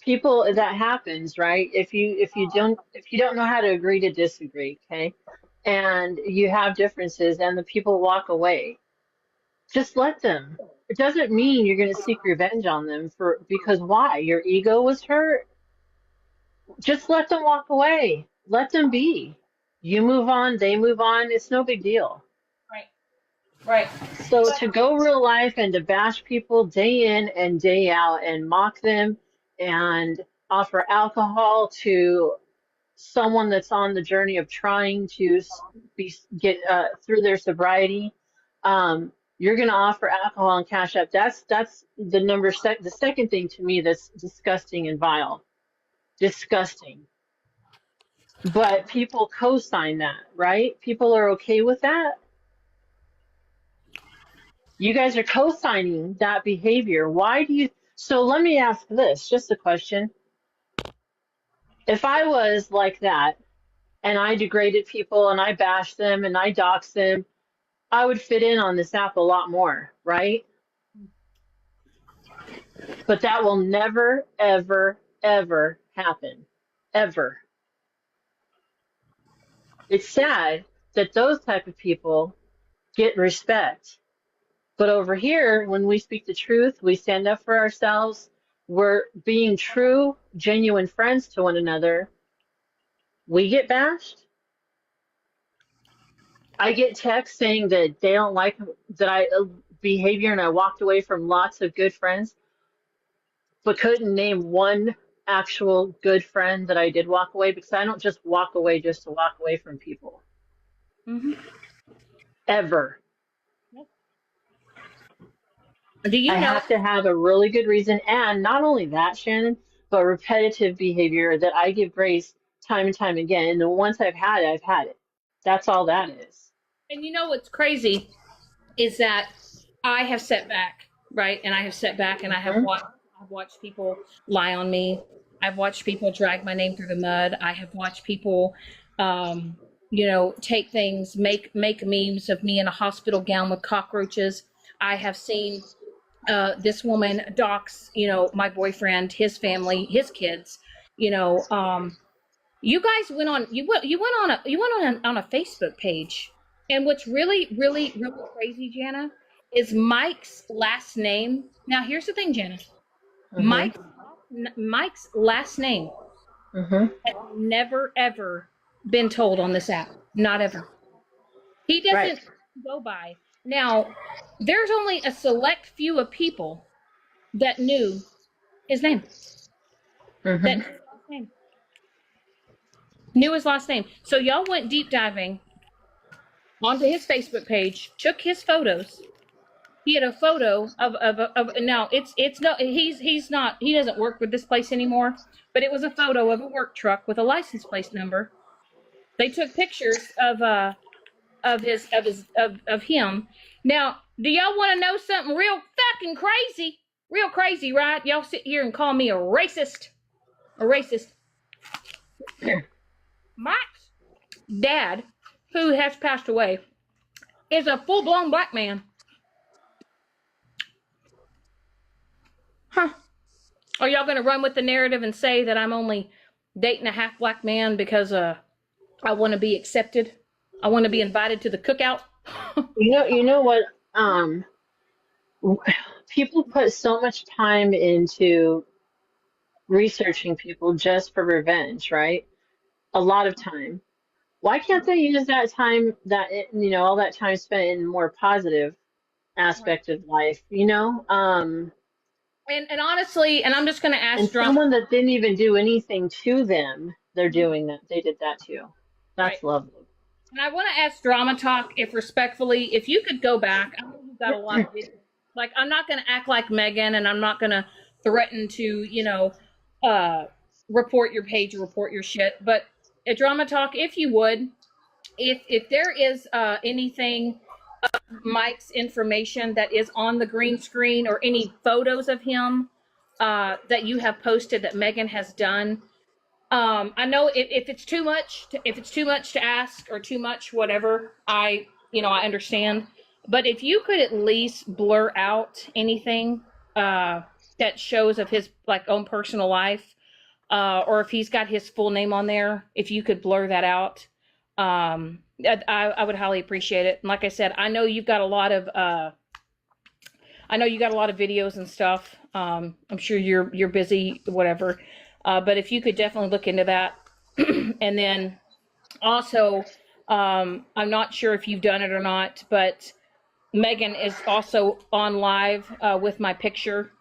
people, that happens, right? If you don't know how to agree to disagree, okay? And you have differences and the people walk away. Just let them. It doesn't mean you're going to seek revenge on them because why? Your ego was hurt? Just let them walk away. Let them be. You move on, they move on. It's no big deal.
Right.
So to go real life and to bash people day in and day out and mock them and offer alcohol to someone that's on the journey of trying to get through their sobriety, you're going to offer alcohol and cash up. That's the second thing to me that's disgusting and vile. Disgusting. But people co-sign that, right? People are okay with that. You guys are co-signing that behavior. Why do you? So let me ask this, just a question. If I was like that and I degraded people and I bashed them and I doxed them, I would fit in on this app a lot more, right? But that will never, ever, ever happen. Ever. It's sad that those type of people get respect. But over here, when we speak the truth, we stand up for ourselves, we're being true, genuine friends to one another, we get bashed. I get texts saying that they don't like that I behavior and I walked away from lots of good friends, but couldn't name one actual good friend that I did walk away because I don't just walk away just to walk away from people.
Mm-hmm.
Ever.
Do you
I
know?
have to have a really good reason, and not only that, Shannon, but repetitive behavior that I give grace time and time again. And then once I've had it, I've had it. That's all that is.
And you know what's crazy is that I have set back, right? And I have set back, and I've watched people lie on me. I've watched people drag my name through the mud. I have watched people, you know, take things, make memes of me in a hospital gown with cockroaches. I have seen this woman dox, you know, my boyfriend, his family, his kids. You know, you guys went on a Facebook page, and what's really crazy, Jana, is Mike's last name. Now, here's the thing, Jana. Mike's last name has never ever been told on this app. Not ever. He doesn't go by. Now, there's only a select few of people that knew his name. That knew his last name. Knew his last name. So y'all went deep diving onto his Facebook page, took his photos. He had a photo of now it's no he doesn't work with this place anymore, but it was a photo of a work truck with a license plate number. They took pictures of him. Now, do y'all want to know something real fucking crazy? Real crazy, right? Y'all sit here and call me a racist. A racist. Mike's dad, who has passed away, is a full-blown black man. Are y'all going to run with the narrative and say that I'm only dating a half black man because I want to be accepted? I want to be invited to the cookout.
You know what? People put so much time into researching people just for revenge, right? A lot of time. Why can't they use that time all that time spent in more positive
Right.
aspect of life,
And honestly, and I'm just going to
and
ask Drama.
someone that didn't even do anything to them, they're doing that. They did that too.
Right.
That's lovely.
And I want to ask Drama Talk if respectfully, if you could go back. I know you've got a lot of videos. Like, I'm not going to act like Megan, and I'm not going to threaten to, uh, report your page or report your shit. But at Drama Talk, if you would, if there is anything, Mike's information that is on the green screen or any photos of him that you have posted that Megan has done. I know if it's too much, if it's too much to ask or too much, whatever, I understand. But if you could at least blur out anything that shows of his like own personal life, or if he's got his full name on there, if you could blur that out, I would highly appreciate it. And like I said, I know you've got a lot of videos and stuff. I'm sure you're busy, whatever. But if you could definitely look into that. And then also, I'm not sure if you've done it or not, but Megan is also on live with my picture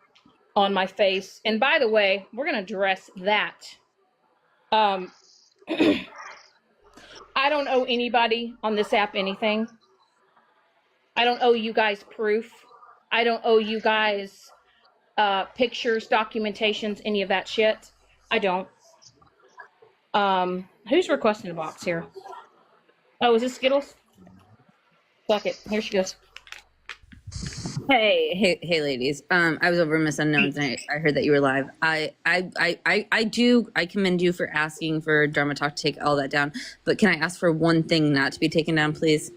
on my face. And by the way, we're going to address that. Um, I don't owe anybody on this app anything. I don't owe you guys proof. I don't owe you guys pictures, documentations, any of that shit. I don't. Who's requesting a box here? Oh, is this Skittles? Fuck it. Here she goes.
Hey, ladies. I was over in Miss Unknowns and I heard that you were live. I commend you for asking for Drama Talk to take all that down. But can I ask for one thing not to be taken down, please?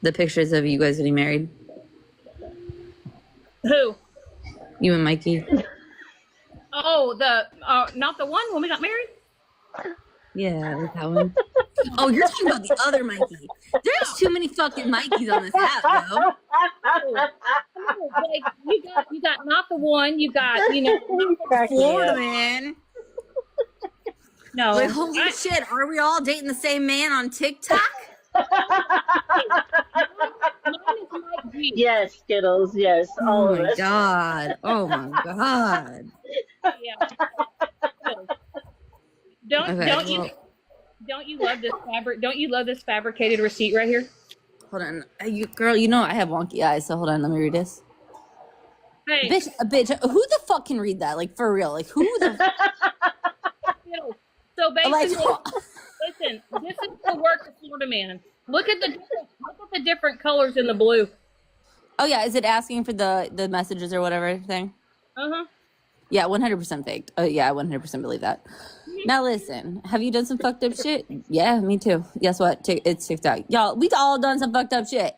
The pictures of you guys getting married.
Who?
You and Mikey.
Oh, not the one when we got married?
Yeah, like that one. Oh, you're talking about the other Mikey. There's too many fucking Mikeys on this app, yo.
Like, you got not the one. You got
Florida man.
No.
Like, holy shit, are we all dating the same man on TikTok?
Yes, Skittles. Yes, all of us.
God. Oh my god.
Yeah. Don't you love this fabric? Don't you love this fabricated receipt right here?
Hold on, girl. You know I have wonky eyes, so hold on. Let me read this.
Hey,
bitch. Who the fuck can read that? Like for real? Like who the?
So basically, listen. This is the work of Florida man. Look at the different colors in the blue.
Oh yeah, is it asking for the messages or whatever thing? Yeah, 100% faked. Oh yeah, I 100% believe that. Now listen, have you done some fucked up shit? Yeah, me too. Guess what? It's TikTok. Y'all, we've all done some fucked up shit.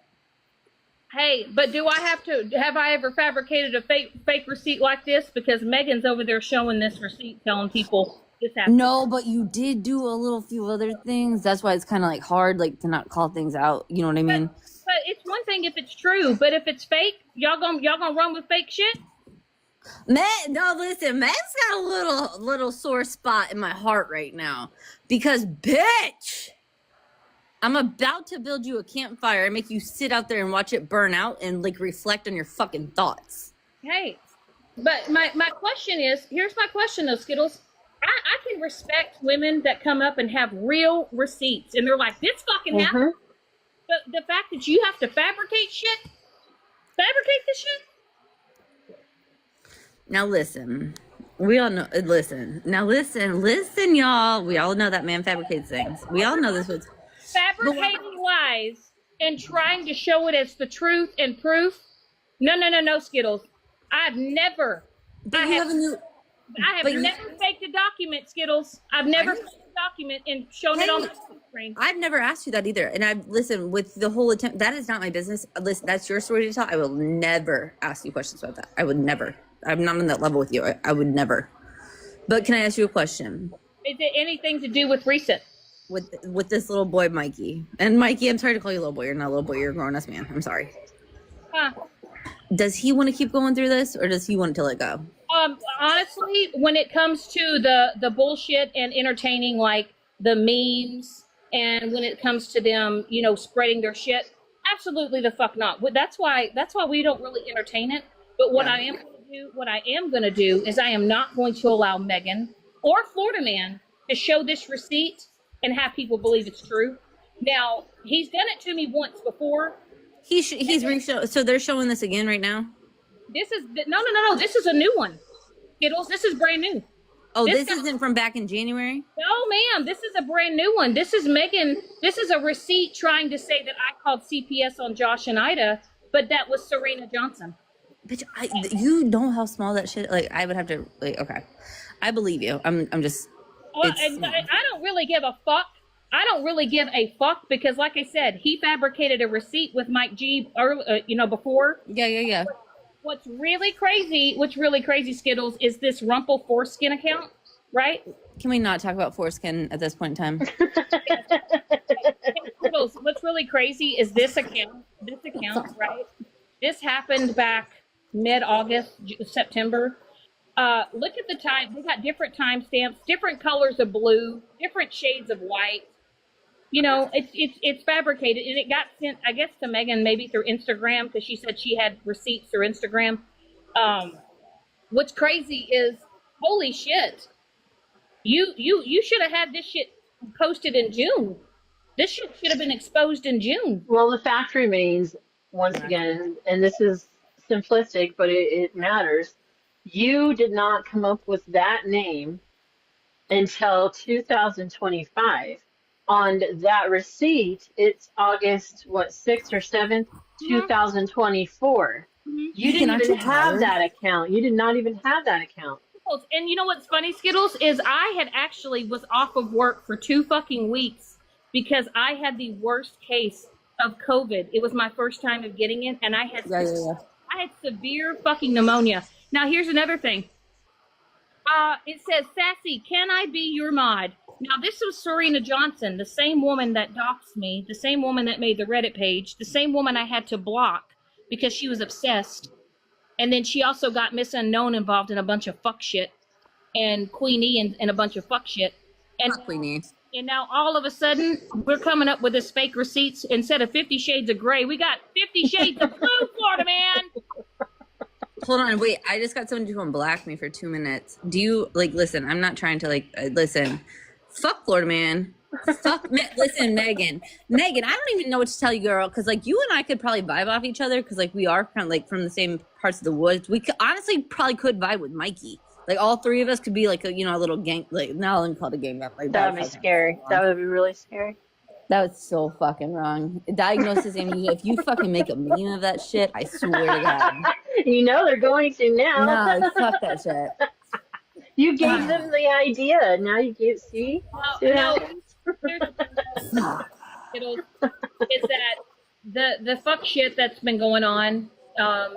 Hey, but have I ever fabricated a fake receipt like this? Because Megan's over there showing this receipt, telling people this happened.
No, but you did do a little few other things. That's why it's kind of like hard, like to not call things out. You know what I mean?
But it's one thing if it's true, but if it's fake, y'all gonna run with fake shit?
No, listen, Meg's got a little sore spot in my heart right now because, bitch, I'm about to build you a campfire and make you sit out there and watch it burn out and like reflect on your fucking thoughts.
Hey, but my question is, here's my question though, Skittles. I can respect women that come up and have real receipts and they're like, this fucking happened. But the fact that you have to fabricate this shit.
Now listen, we all know. Listen, y'all. We all know that man fabricates things. We all know this was
Fabricating lies and trying to show it as the truth and proof. No, Skittles. I've never.
But you have a new.
I have
But you-
never faked a document, Skittles. I've never faked a document and shown it on the screen.
I've never asked you that either. And I've listen with the whole attempt. That is not my business. Listen, that's your story to tell. I will never ask you questions about that. I would never. I'm not on that level with you. I would never. But can I ask you a question?
Is it anything to do with recent?
With this little boy, Mikey. And Mikey, I'm sorry to call you little boy. You're not a little boy. You're a grown-ass man. I'm sorry.
Huh.
Does he want to keep going through this, or does he want to let go?
Honestly, when it comes to the bullshit and entertaining, like the memes, and when it comes to them, you know, spreading their shit, absolutely the fuck not. That's why we don't really entertain it. But what I am going to do is I am not going to allow Megan or Florida Man to show this receipt and have people believe it's true. Now, he's done it to me once before.
He's so they're showing this again right now.
This is no. This is a new one, Skittles. This is brand new.
Oh, this isn't from back in January?
No, ma'am. This is a brand new one. This is Megan. This is a receipt trying to say that I called CPS on Josh and Ida, but that was Serena Johnson.
Bitch, you know how small that shit. Like, I would have to. Like, okay, I believe you. I'm just.
Well, I don't really give a fuck. I don't really give a fuck because, like I said, he fabricated a receipt with Mike G. Before.
Yeah.
What's really crazy, Skittles, is this Rumple Foreskin account, right?
Can we not talk about foreskin at this point in time?
Skittles, what's really crazy is this account, right? This happened back mid-August, September. Look at the time. They got different timestamps, different colors of blue, different shades of white. You know, it's fabricated, and it got sent, I guess, to Megan maybe through Instagram because she said she had receipts through Instagram. What's crazy is, holy shit, you should have had this shit posted in June. This shit should have been exposed in June.
Well, the fact remains, once again, and this is simplistic, but it matters. You did not come up with that name until 2025. On that receipt, it's August, 6th or 7th, 2024. You didn't even have that account. You did not even have that account.
And you know what's funny, Skittles, is I had actually was off of work for 2 fucking weeks because I had the worst case of COVID. It was my first time of getting it, and I had severe fucking pneumonia. Now, here's another thing. It says, Sassy, can I be your mod? Now, this was Serena Johnson, the same woman that doxed me, the same woman that made the Reddit page, the same woman I had to block because she was obsessed. And then she also got Miss Unknown involved in a bunch of fuck shit, and Queenie and a bunch of fuck shit. And
Queenie.
And now all of a sudden, we're coming up with this fake receipts. Instead of 50 Shades of Gray, we got 50 Shades of Blue, Florida Man.
Hold on, wait. I just got someone to unblack me for 2 minutes. Do you, listen, I'm not trying to, listen. Fuck Florida Man. Listen, Megan, I don't even know what to tell you, girl, because you and I could probably vibe off each other because we are kind of from the same parts of the woods. We could, honestly probably could vibe with Mikey. All 3 of us could be a little gang. Now let me call it a gang up.
That would be scary. That would be really scary.
That was so fucking wrong. Diagnosis, Amy. If you fucking make a meme of that shit, I swear to God.
You know they're going to now.
No, fuck that shit.
You gave them the idea. Now you give. See?
No. Is that the fuck shit that's been going on? I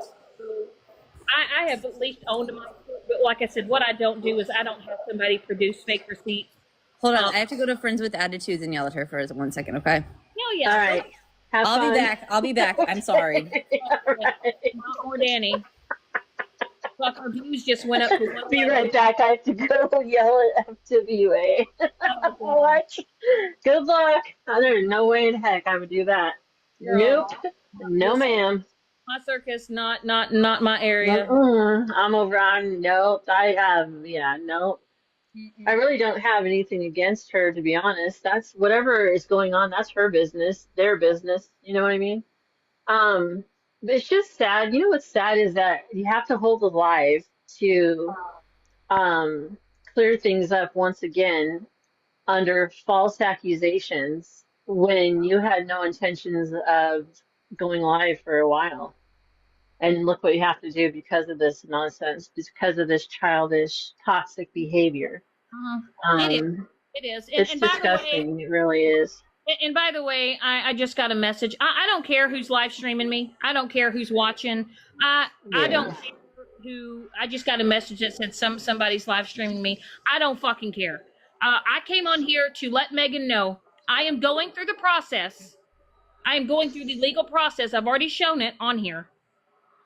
have at least owned my, but like I said, what I don't do is I don't have somebody produce fake receipts.
Hold on, I have to go to Friends with Attitudes and yell at her for 1 second, okay?
Hell yeah.
All right.
I'll be back. I'm sorry.
Not more Danny. Fuck, our views just went up to 1
Be right back. I have to go yell at FWA. What? Good luck. There's no way in heck I would do that. Nope. No, ma'am.
My circus, not my area.
I'm over on, nope. Nope. I really don't have anything against her, to be honest. That's whatever is going on. That's her business, their business. You know what I mean? But it's just sad. You know what's sad is that you have to hold it live to clear things up once again under false accusations when you had no intentions of going live for a while. And look what you have to do because of this nonsense, because of this childish, toxic behavior.
It is.
Um,
It is.
it's
And by the way,
disgusting. It really is.
and by the way, I just got a message. I don't care who's live streaming me. I don't care who's watching. I don't
Yeah.
care who. I just got a message that said somebody's live streaming me. I don't fucking care. I came on here to let Megan know I am going through the process. I am going through the legal process. I've already shown it on here.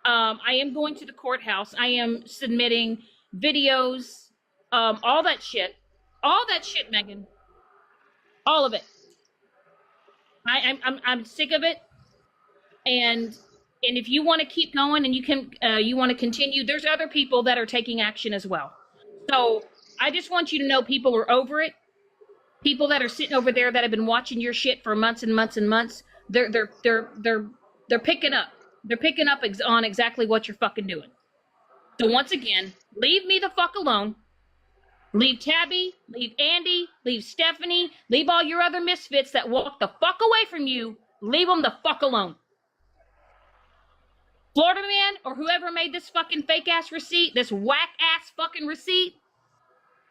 I am going to the courthouse. I am submitting videos, all that shit, Megan, all of it. I'm sick of it, and if you want to keep going and you want to continue, there's other people that are taking action as well. So I just want you to know people are over it. People that are sitting over there that have been watching your shit for months and months and months, they're picking up. They're picking up on exactly what you're fucking doing. So once again, leave me the fuck alone. Leave Tabby, leave Andy, leave Stephanie, leave all your other misfits that walk the fuck away from you. Leave them the fuck alone. Florida man or whoever made this fucking fake ass receipt, this whack ass fucking receipt,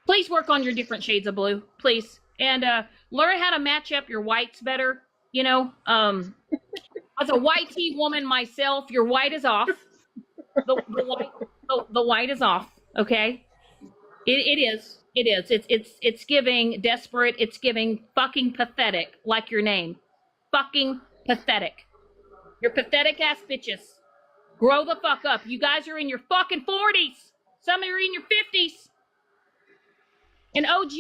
please work on your different shades of blue, please. And learn how to match up your whites better. You know, as a white tea woman myself, your white is off. The white is off. Okay. It is. It's giving desperate. It's giving fucking pathetic, like your name. Fucking pathetic. You're pathetic ass bitches. Grow the fuck up. You guys are in your fucking 40s. Some are in your 50s. And OG,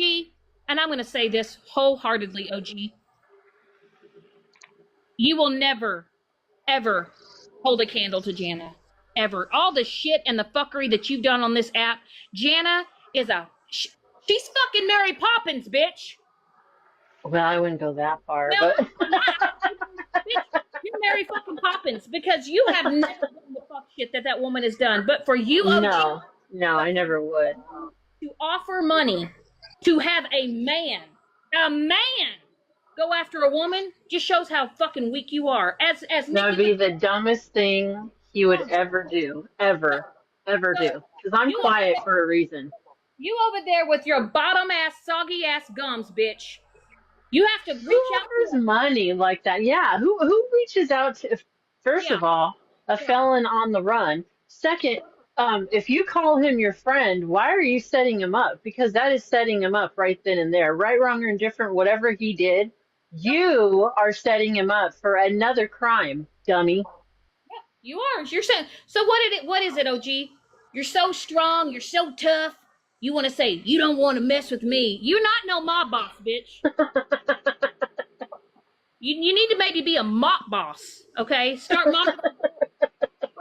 and I'm going to say this wholeheartedly, OG, you will never, ever hold a candle to Jana. Ever. All the shit and the fuckery that you've done on this app, Jana is she's fucking Mary Poppins, bitch.
Well, I wouldn't go that far,
No,
but
bitch, you're Mary fucking Poppins because you have never done the fuck shit that woman has done. But for you, OG,
no, I never would.
to offer money to have a man go after a woman just shows how fucking weak you are. As
That would be the dumbest thing he would ever do, ever do. Because I'm quiet for a reason.
You over there with your bottom ass, soggy ass gums, bitch. You have to reach out
to money like that. Yeah, who reaches out to? First of all, a felon on the run. Second, if you call him your friend, why are you setting him up? Because that is setting him up right then and there. Right, wrong, or indifferent, whatever he did, you are setting him up for another crime, dummy.
Yeah, you are. You're saying. So what is it, OG? You're so strong. You're so tough. You want to say, you don't want to mess with me. You're not no mob boss, bitch. you need to maybe be a mop boss, okay? Start mopping.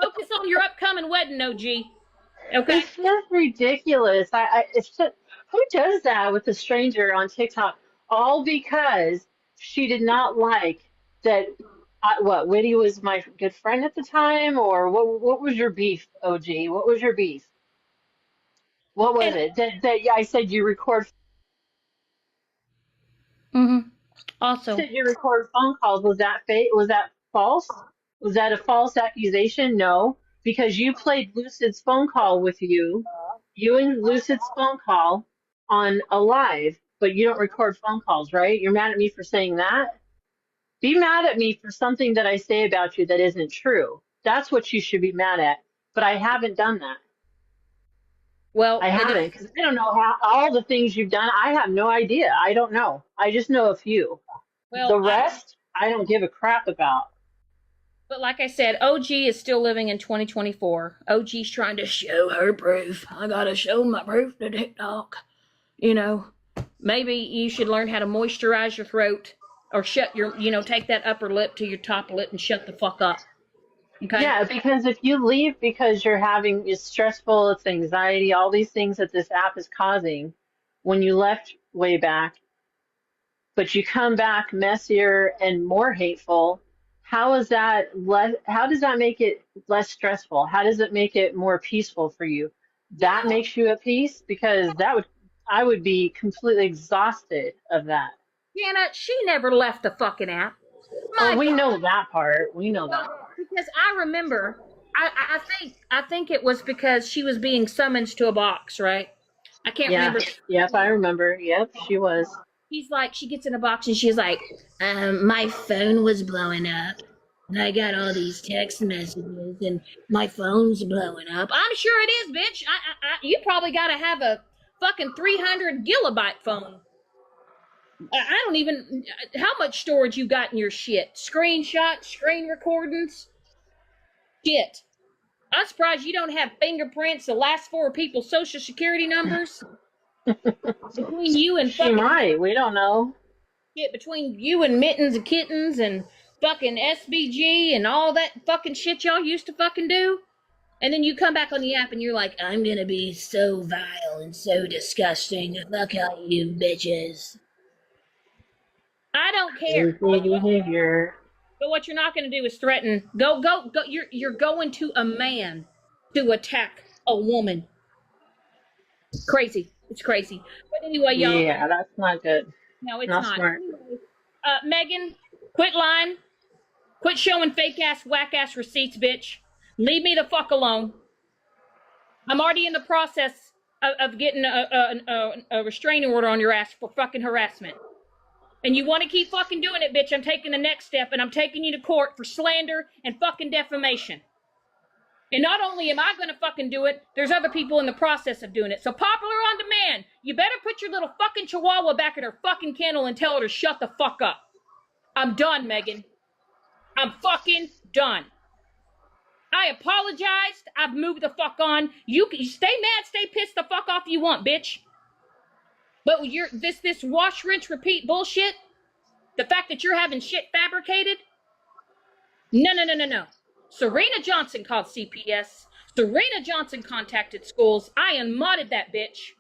Focus on your upcoming wedding, OG. Okay?
It's just ridiculous. It's just, who does that with a stranger on TikTok? All because she did not like that. Whitty was my good friend at the time, or what was your beef, OG? What was your beef? What was it? That I said you record.
Also,
Said you record phone calls. Was that fake? Was that false? Was that a false accusation? No, because you played Lucid's phone call with you and Lucid's phone call on a live, but you don't record phone calls, right? You're mad at me for saying that? Be mad at me for something that I say about you that isn't true. That's what you should be mad at. But I haven't done that.
Well,
I haven't, because I don't know how all the things you've done. I have no idea. I don't know. I just know a few. Well, the rest, I don't give a crap about.
But like I said, OG is still living in 2024. OG's trying to show her proof. I gotta show my proof to TikTok. You know, maybe you should learn how to moisturize your throat or shut your, take that upper lip to your top lip and shut the fuck up. Okay?
Yeah, because if you leave because it's stressful, it's anxiety, all these things that this app is causing when you left way back, but you come back messier and more hateful, how does that make it less stressful? How does it make it more peaceful for you? That makes you at peace? Because I would be completely exhausted of that.
Jana, she never left the fucking app.
Oh, we know that part. We know that.
Because I remember I think it was because she was being summoned to a box, right? I can't
Yeah.
remember.
Yep, I remember. Yep, she was.
He's like, she gets in a box and she's like, my phone was blowing up. And I got all these text messages and my phone's blowing up. I'm sure it is, bitch. You probably got to have a fucking 300 gigabyte phone. I don't even, how much storage you got in your shit? Screenshots, screen recordings? Shit. I'm surprised you don't have fingerprints, the last four people's social security numbers. Between you and
She
fucking
might. We don't know.
shit, between you and Mittens and Kittens and fucking SBG and all that fucking shit y'all used to fucking do. And then you come back on the app and you're like, I'm gonna be so vile and so disgusting. Fuck all you bitches. I don't care.
Crazy behavior.
But what you're not gonna do is threaten. Go. You're going to a man to attack a woman. Crazy. It's crazy. But anyway, y'all.
Yeah, that's not good.
No, it's
Not
not.
smart.
Megan, quit lying. Quit showing fake ass, whack ass receipts, bitch. Leave me the fuck alone. I'm already in the process of getting a restraining order on your ass for fucking harassment. And you want to keep fucking doing it, bitch, I'm taking the next step and I'm taking you to court for slander and fucking defamation. And not only am I gonna fucking do it, there's other people in the process of doing it. So Popular on Demand, you better put your little fucking chihuahua back at her fucking kennel and tell her to shut the fuck up. I'm done, Megan. I'm fucking done. I apologized. I've moved the fuck on. You stay mad, stay pissed the fuck off you want, bitch. But you're this wash, rinse, repeat bullshit, the fact that you're having shit fabricated, no. Serena Johnson called CPS. Serena Johnson contacted schools. I unmodded that bitch.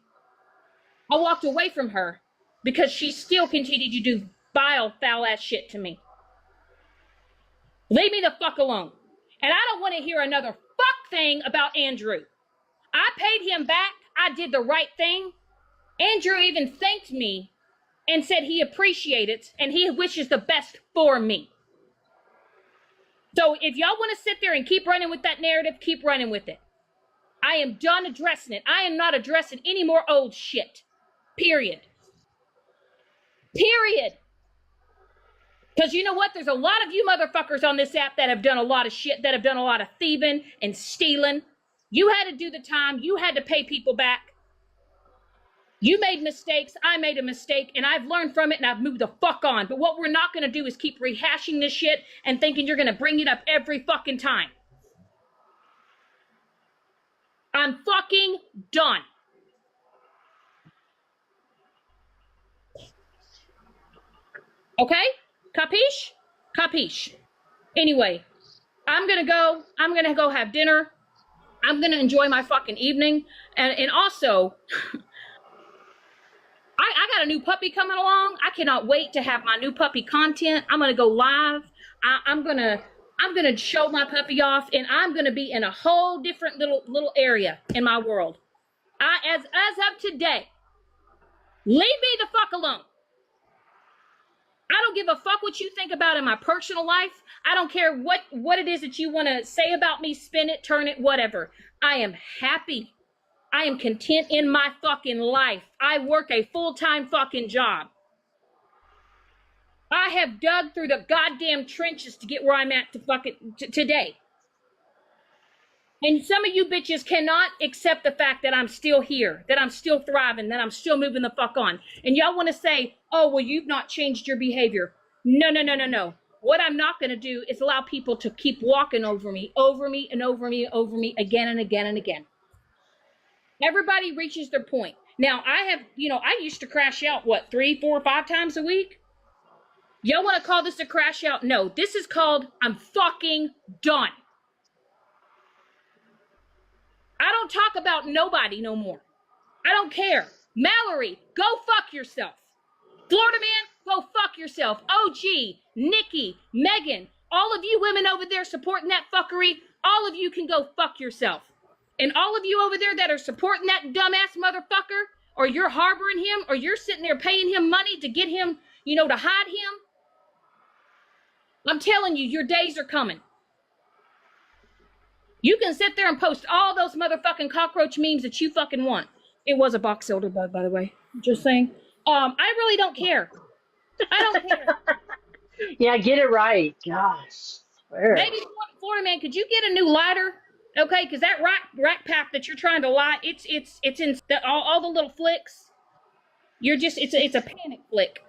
I walked away from her because she still continued to do vile, foul-ass shit to me. Leave me the fuck alone. And I don't want to hear another fuck thing about Andrew. I paid him back. I did the right thing. Andrew even thanked me and said he appreciates it and he wishes the best for me. So if y'all want to sit there and keep running with that narrative, keep running with it. I am done addressing it. I am not addressing any more old shit. Period. Period. Because you know what? There's a lot of you motherfuckers on this app that have done a lot of shit, that have done a lot of thieving and stealing. You had to do the time. You had to pay people back. You made mistakes. I made a mistake, and I've learned from it, and I've moved the fuck on. But what we're not going to do is keep rehashing this shit and thinking you're going to bring it up every fucking time. I'm fucking done. Okay? Capiche? Capiche. Anyway, I'm gonna go have dinner. I'm gonna enjoy my fucking evening. And also, I got a new puppy coming along. I cannot wait to have my new puppy content. I'm gonna go live. I'm gonna show my puppy off, and I'm gonna be in a whole different little area in my world. As of today, leave me the fuck alone. I don't give a fuck what you think about in my personal life. I don't care what it is that you want to say about me, spin it, turn it, whatever. I am happy. I am content in my fucking life. I work a full-time fucking job. I have dug through the goddamn trenches to get where I'm at today. And some of you bitches cannot accept the fact that I'm still here, that I'm still thriving, that I'm still moving the fuck on. And y'all want to say, oh, well, you've not changed your behavior. No. What I'm not going to do is allow people to keep walking over me, again and again and again. Everybody reaches their point. Now, I used to crash out, 3, 4, 5 times a week? Y'all want to call this a crash out? No, this is called I'm fucking done. I don't talk about nobody no more. I don't care. Mallory, go fuck yourself. Florida Man, go fuck yourself. OG, Nikki, Megan, all of you women over there supporting that fuckery, all of you can go fuck yourself. And all of you over there that are supporting that dumbass motherfucker, or you're harboring him, or you're sitting there paying him money to get him, to hide him, I'm telling you, your days are coming. You can sit there and post all those motherfucking cockroach memes that you fucking want. It was a box elder bug, by the way. Just saying. I really don't care. I don't care.
Yeah, get it right. Gosh, swear.
Maybe Florida man, could you get a new lighter? Okay, because that rack pack that you're trying to light, it's in all the little flicks. You're just it's a panic flick.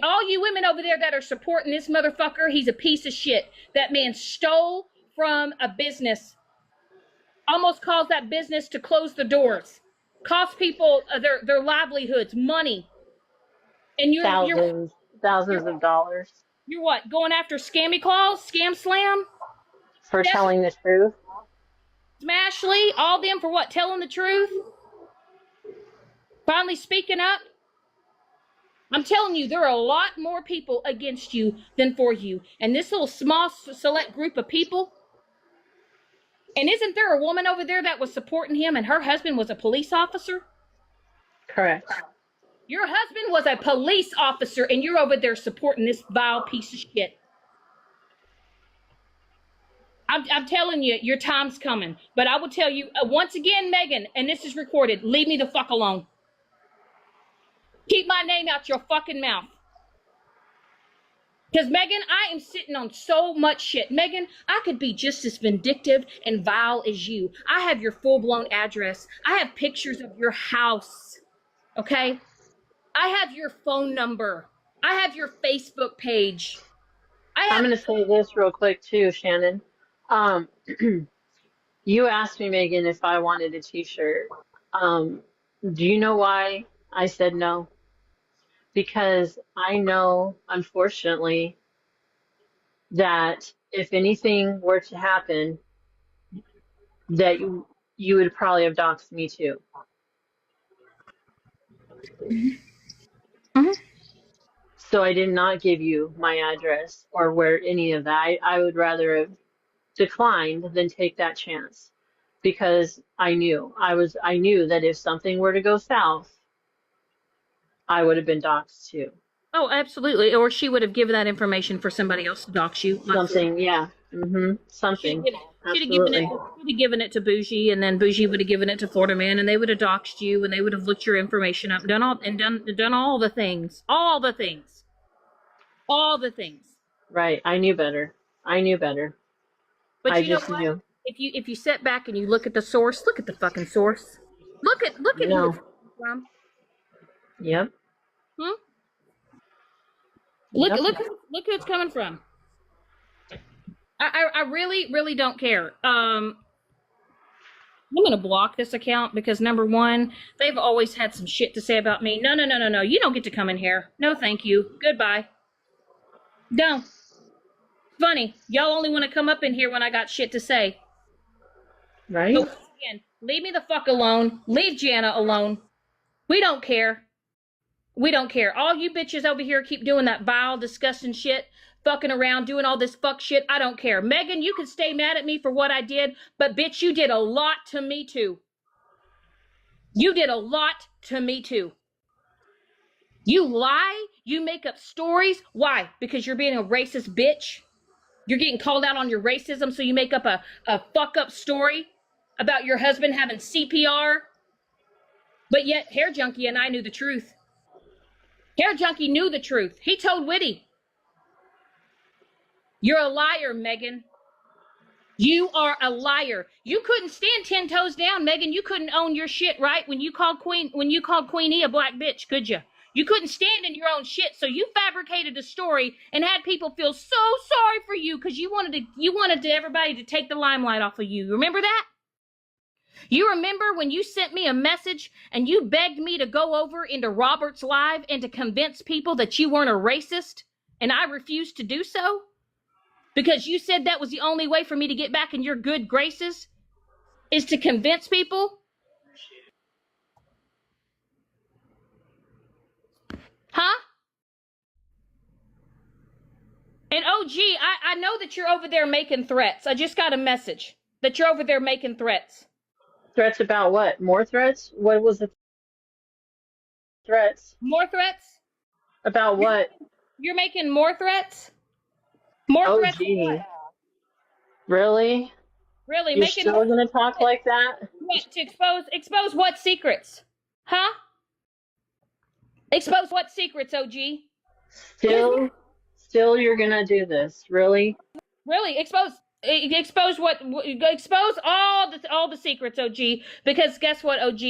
All you women over there that are supporting this motherfucker, he's a piece of shit. That man stole from a business. Almost caused that business to close the doors. Cost people their livelihoods, money. And
Thousands of dollars
you're what, going after scammy claws, scam slam?
for telling the truth.
Smashley, all them for what, telling the truth? Finally speaking up? I'm telling you, there are a lot more people against you than for you. And this little small select group of people, and isn't there a woman over there that was supporting him and her husband was a police officer?
Correct.
Your husband was a police officer and you're over there supporting this vile piece of shit. I'm telling you, your time's coming. But I will tell you, once again, Megan, and this is recorded, leave me the fuck alone. Keep my name out your fucking mouth. Because, Megan, I am sitting on so much shit. Megan, I could be just as vindictive and vile as you. I have your full-blown address. I have pictures of your house. Okay? I have your phone number. I have your Facebook page.
I'm going to say this real quick, too, Shannon. You asked me, Megan, if I wanted a t-shirt. Do you know why I said no? Because I know, unfortunately, that if anything were to happen, that you would probably have doxed me too.
Mm-hmm.
So I did not give you my address or where any of that. I would rather have declined than take that chance because I knew that if something were to go south, I would have been doxed too.
Oh, absolutely. Or she would have given that information for somebody else to dox you.
Something, yeah. Something. Absolutely.
She'd have given it to Bougie, and then Bougie would have given it to Florida Man, and they would have doxed you, and they would have looked your information up, done all the things. All the things.
Right. I knew better.
But
I just knew.
If you sit back and you look at the source, look at the fucking source. Look at who it's coming from.
Yep.
Look who it's coming from. I really don't care. I'm gonna block this account because number one, they've always had some shit to say about me. No. You don't get to come in here. No, thank you. Goodbye. No. Funny. Y'all only want to come up in here when I got shit to say.
Right?
But again, leave me the fuck alone. Leave Jana alone. We don't care. All you bitches over here keep doing that vile, disgusting shit, fucking around, doing all this fuck shit. I don't care. Megan, you can stay mad at me for what I did, but bitch, you did a lot to me too. You lie. You make up stories. Why? Because you're being a racist bitch. You're getting called out on your racism, so you make up a fuck up story about your husband having CPR. But yet, Hair Junkie and I knew the truth. Hair Junkie knew the truth. He told Whitty. You're a liar, Megan. You are a liar. You couldn't stand 10 toes down, Megan. You couldn't own your shit, right? When you called Queenie a black bitch, could you? You couldn't stand in your own shit, so you fabricated a story and had people feel so sorry for you because you wanted everybody to take the limelight off of you. Remember that? You remember when you sent me a message and you begged me to go over into Robert's Live and to convince people that you weren't a racist, and I refused to do so? Because you said that was the only way for me to get back in your good graces, is to convince people? Huh? And OG, I know that you're over there making threats. I just got a message that you're over there making threats.
Threats about what? More threats? What was the threats?
More threats?
About what?
You're making more threats? More threats?
Gee. Really?
Really,
You're
make it
still gonna talk like that?
what, to expose what secrets? Huh? Expose what secrets, OG? Give me
Still you're gonna do this? Really?
really expose what expose all the secrets, OG, because guess what, OG?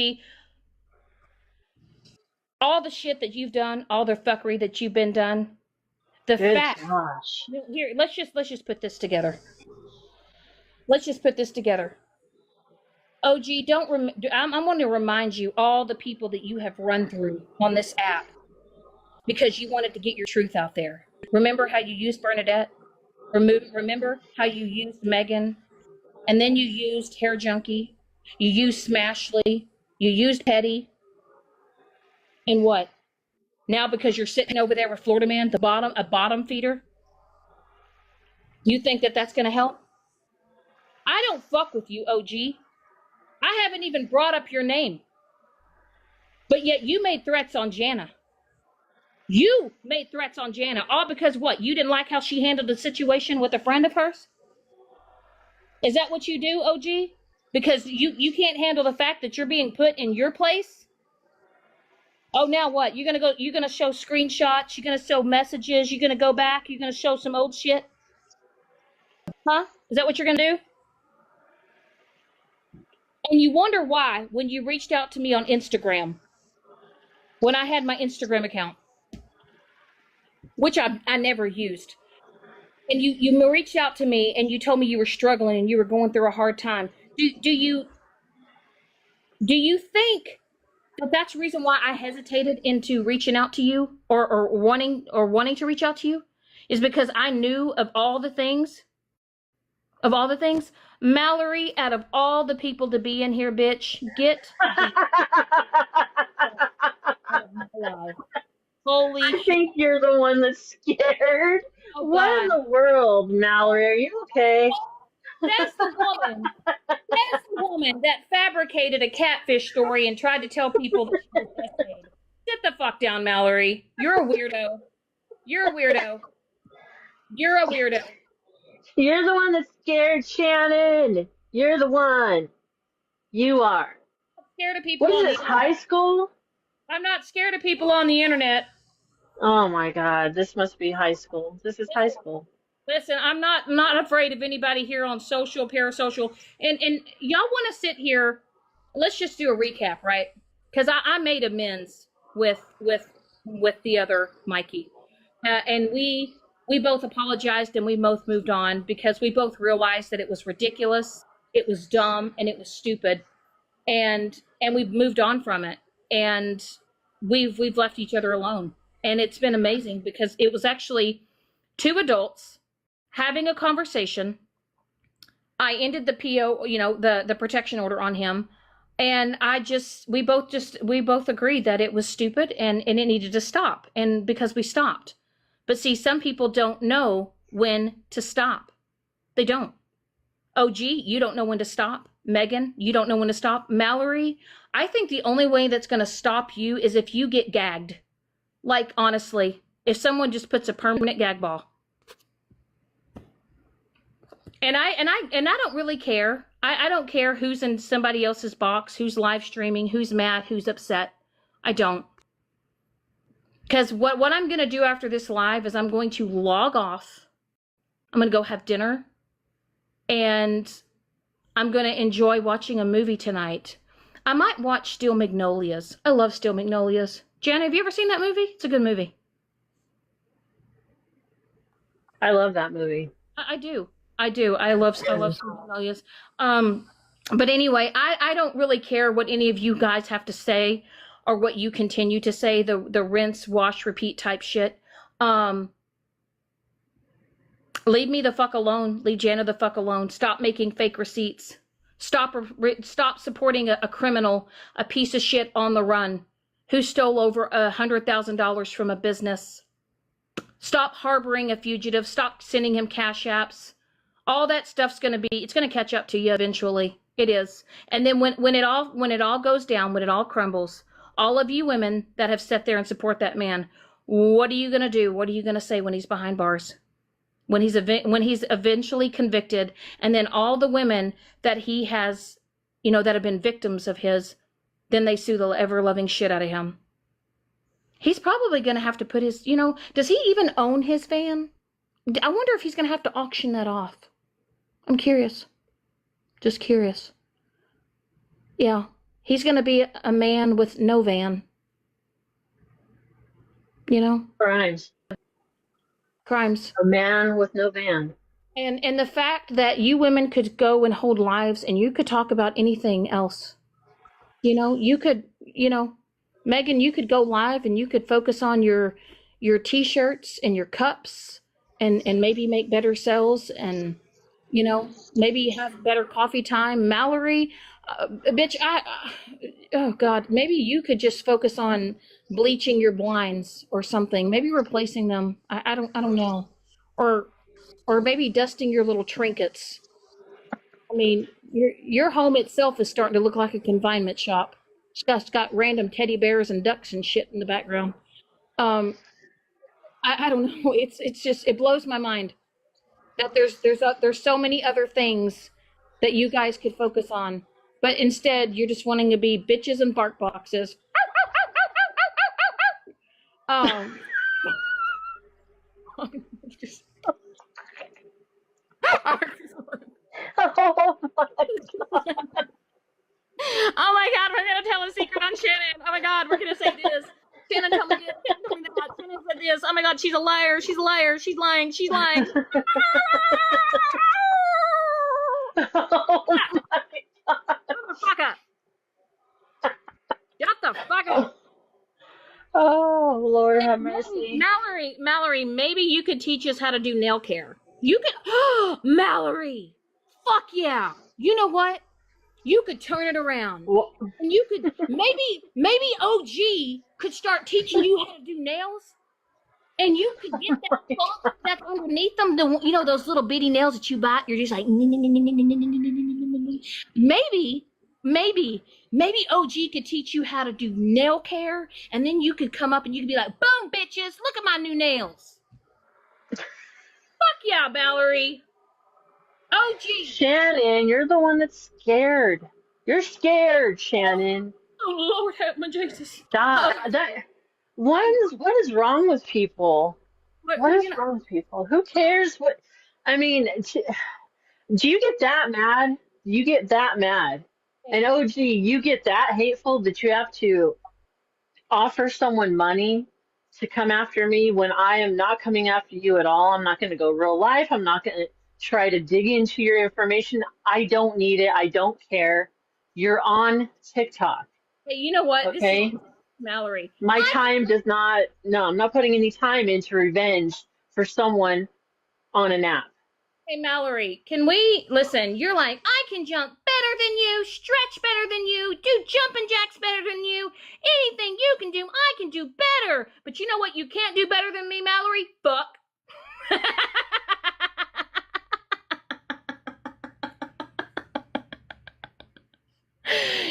All the shit that you've done, all the fuckery that you've been done, the
Good
fact
gosh.
here, let's just put this together. Let's just put this together. OG, I'm going to remind you all the people that you have run through on this app because you wanted to get your truth out there. Remember how you used Bernadette? Remember how you used Megan? And then you used Hair Junkie. You used Smashley. You used Petty. And what? Now because you're sitting over there with Florida Man, a bottom feeder, you think that that's going to help? I don't fuck with you, OG. I haven't even brought up your name. But yet you made threats on Jana. You made threats on Jana, all because what? You didn't like how she handled the situation with a friend of hers? Is that what you do, OG? Because you can't handle the fact that you're being put in your place? Oh, now what? You're gonna show screenshots, you're gonna show messages, you're gonna go back, you're gonna show some old shit? Huh? Is that what you're gonna do? And you wonder why when you reached out to me on Instagram, when I had my Instagram account, which I never used. And you reached out to me and you told me you were struggling and you were going through a hard time. Do you think that that's the reason why I hesitated into reaching out to you or wanting to reach out to you? Is because I knew of all the things, Mallory, out of all the people to be in here, bitch, get the out of my life. Holy
I
shit.
think you're the one that's scared.
Oh,
What in
God.
the world, Mallory? Are you okay?
That's the woman. That's the woman that fabricated a catfish story and tried to tell people that she was breastfeeding. Sit the fuck down, Mallory. You're a weirdo. You're a weirdo. You're a weirdo.
You're the one that's scared, Shannon. You're the one. You are.
I'm scared of people
What
on
is
the
this, high
internet.
school?
I'm not scared of people on the internet.
Oh my God, this must be high school. This is high school.
Listen, I'm not afraid of anybody here on social, parasocial, and y'all want to sit here. Let's just do a recap, right? Because I made amends with the other Mikey, and we both apologized and we both moved on because we both realized that it was ridiculous, it was dumb, and it was stupid, and we've moved on from it, and we've left each other alone, and it's been amazing because it was actually two adults having a conversation. I ended the PO, the protection order on him. And we both agreed that it was stupid and it needed to stop. And because we stopped. But see, some people don't know when to stop. They don't. OG, you don't know when to stop. Megan, you don't know when to stop. Mallory, I think the only way that's going to stop you is if you get gagged. Like, honestly, if someone just puts a permanent gag ball. And I don't really care. I don't care who's in somebody else's box, who's live streaming, who's mad, who's upset. I don't. Because what I'm going to do after this live is I'm going to log off. I'm going to go have dinner. And I'm going to enjoy watching a movie tonight. I might watch Steel Magnolias. I love Steel Magnolias. Jana, have you ever seen that movie? It's a good movie.
I love that movie.
I do. I love Steel Magnolias. But anyway, I don't really care what any of you guys have to say or what you continue to say, the rinse, wash, repeat type shit. Leave me the fuck alone. Leave Jana the fuck alone. Stop making fake receipts. Stop supporting a criminal, a piece of shit on the run who stole over $100,000 from a business. Stop harboring a fugitive. Stop sending him cash apps. All that stuff's it's gonna catch up to you eventually. It is. And then when it all goes down, when it all crumbles, all of you women that have sat there and support that man, what are you gonna do? What are you gonna say when he's behind bars? when he's eventually convicted, and then all the women that he has, that have been victims of his, then they sue the ever loving shit out of him. He's probably going to have to put his, does he even own his van? I wonder if he's going to have to auction that off. I'm curious. Just curious. Yeah. He's going to be a man with no van.
Crimes.
Crimes.
A man with no van.
And the fact that you women could go and hold lives and you could talk about anything else. You could, Megan, you could go live and you could focus on your t-shirts and your cups and maybe make better sales and, maybe have better coffee time. Mallory, bitch, oh God, maybe you could just focus on bleaching your blinds or something, maybe replacing them. I don't know. Or maybe dusting your little trinkets. I mean, your home itself is starting to look like a confinement shop. It's got random teddy bears and ducks and shit in the background. I don't know. It's just, it blows my mind that there's so many other things that you guys could focus on, but instead you're just wanting to be bitches and bark boxes. Just,
Oh my
oh my God, we're gonna tell a secret on Shannon. Oh my God, we're gonna say this. Shannon, tell me this. Shannon, tell me that. Shannon said this. Oh my God, she's a liar. She's a liar. She's lying. She's lying.
Oh my
Shut the fuck up. Shut the fuck up.
Oh, Lord have mercy.
Mallory, maybe you could teach us how to do nail care. You could, Mallory, fuck yeah. You know what? You could turn it around.
Well,
And you could, maybe OG could start teaching you how to do nails. And you could get that funk that's underneath them, those little bitty nails that you buy. You're just like, maybe OG could teach you how to do nail care, and then you could come up and you could be like, boom, bitches, look at my new nails. Fuck yeah, Valerie. OG.
Shannon, you're the one that's scared. You're scared, Shannon.
Oh, Lord, help me, Jesus.
What is wrong with people? What is wrong with people? Who cares what? I mean, do you get that mad? You get that mad. And OG, you get that hateful that you have to offer someone money to come after me when I am not coming after you at all. I'm not going to go real life. I'm not going to try to dig into your information. I don't need it. I don't care. You're on TikTok.
Hey, you know what?
Okay.
This is Mallory.
My time does not, no, I'm not putting any time into revenge for someone on an app.
Hey, Mallory, can we listen? You're like, I can jump better than you, stretch better than you, do jumping jacks better than you. Anything you can do, I can do better. But you know what you can't do better than me, Mallory? Fuck.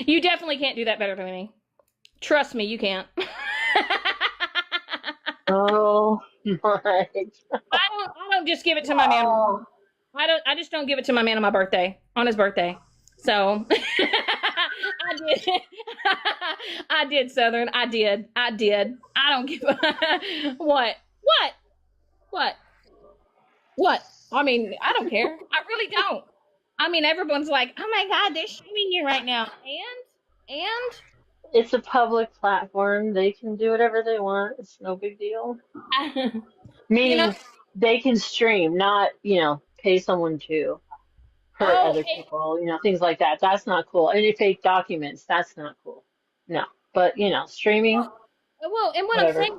You definitely can't do that better than me. Trust me, you can't.
Oh my.
I don't just give it to my man. I just don't give it to my man on my birthday, on his birthday. So I did. I did, Southern. I did. I don't give a what? I mean, I don't care. I really don't. I mean, everyone's like, oh my God, they're shaming you right now. And
It's a public platform. They can do whatever they want. It's no big deal. Meaning they can stream, not, pay someone to hurt other people, things like that. That's not cool. Any fake documents, that's not cool. No. But, streaming,
well, and what
whatever.
I'm saying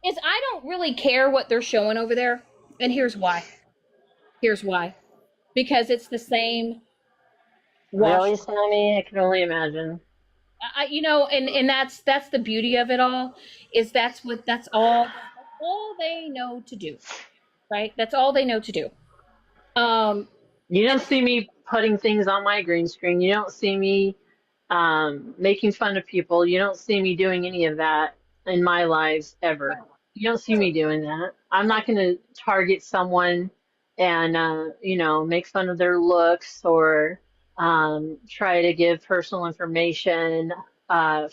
is I don't really care what they're showing over there. And here's why. Because it's the same
Really, Sammy? I can only imagine.
And that's the beauty of it all, is that's all they know to do, right? That's all they know to do.
You don't see me putting things on my green screen. You don't see me making fun of people. You don't see me doing any of that in my lives ever. You don't see me doing that. I'm not going to target someone and make fun of their looks or try to give personal information, uh,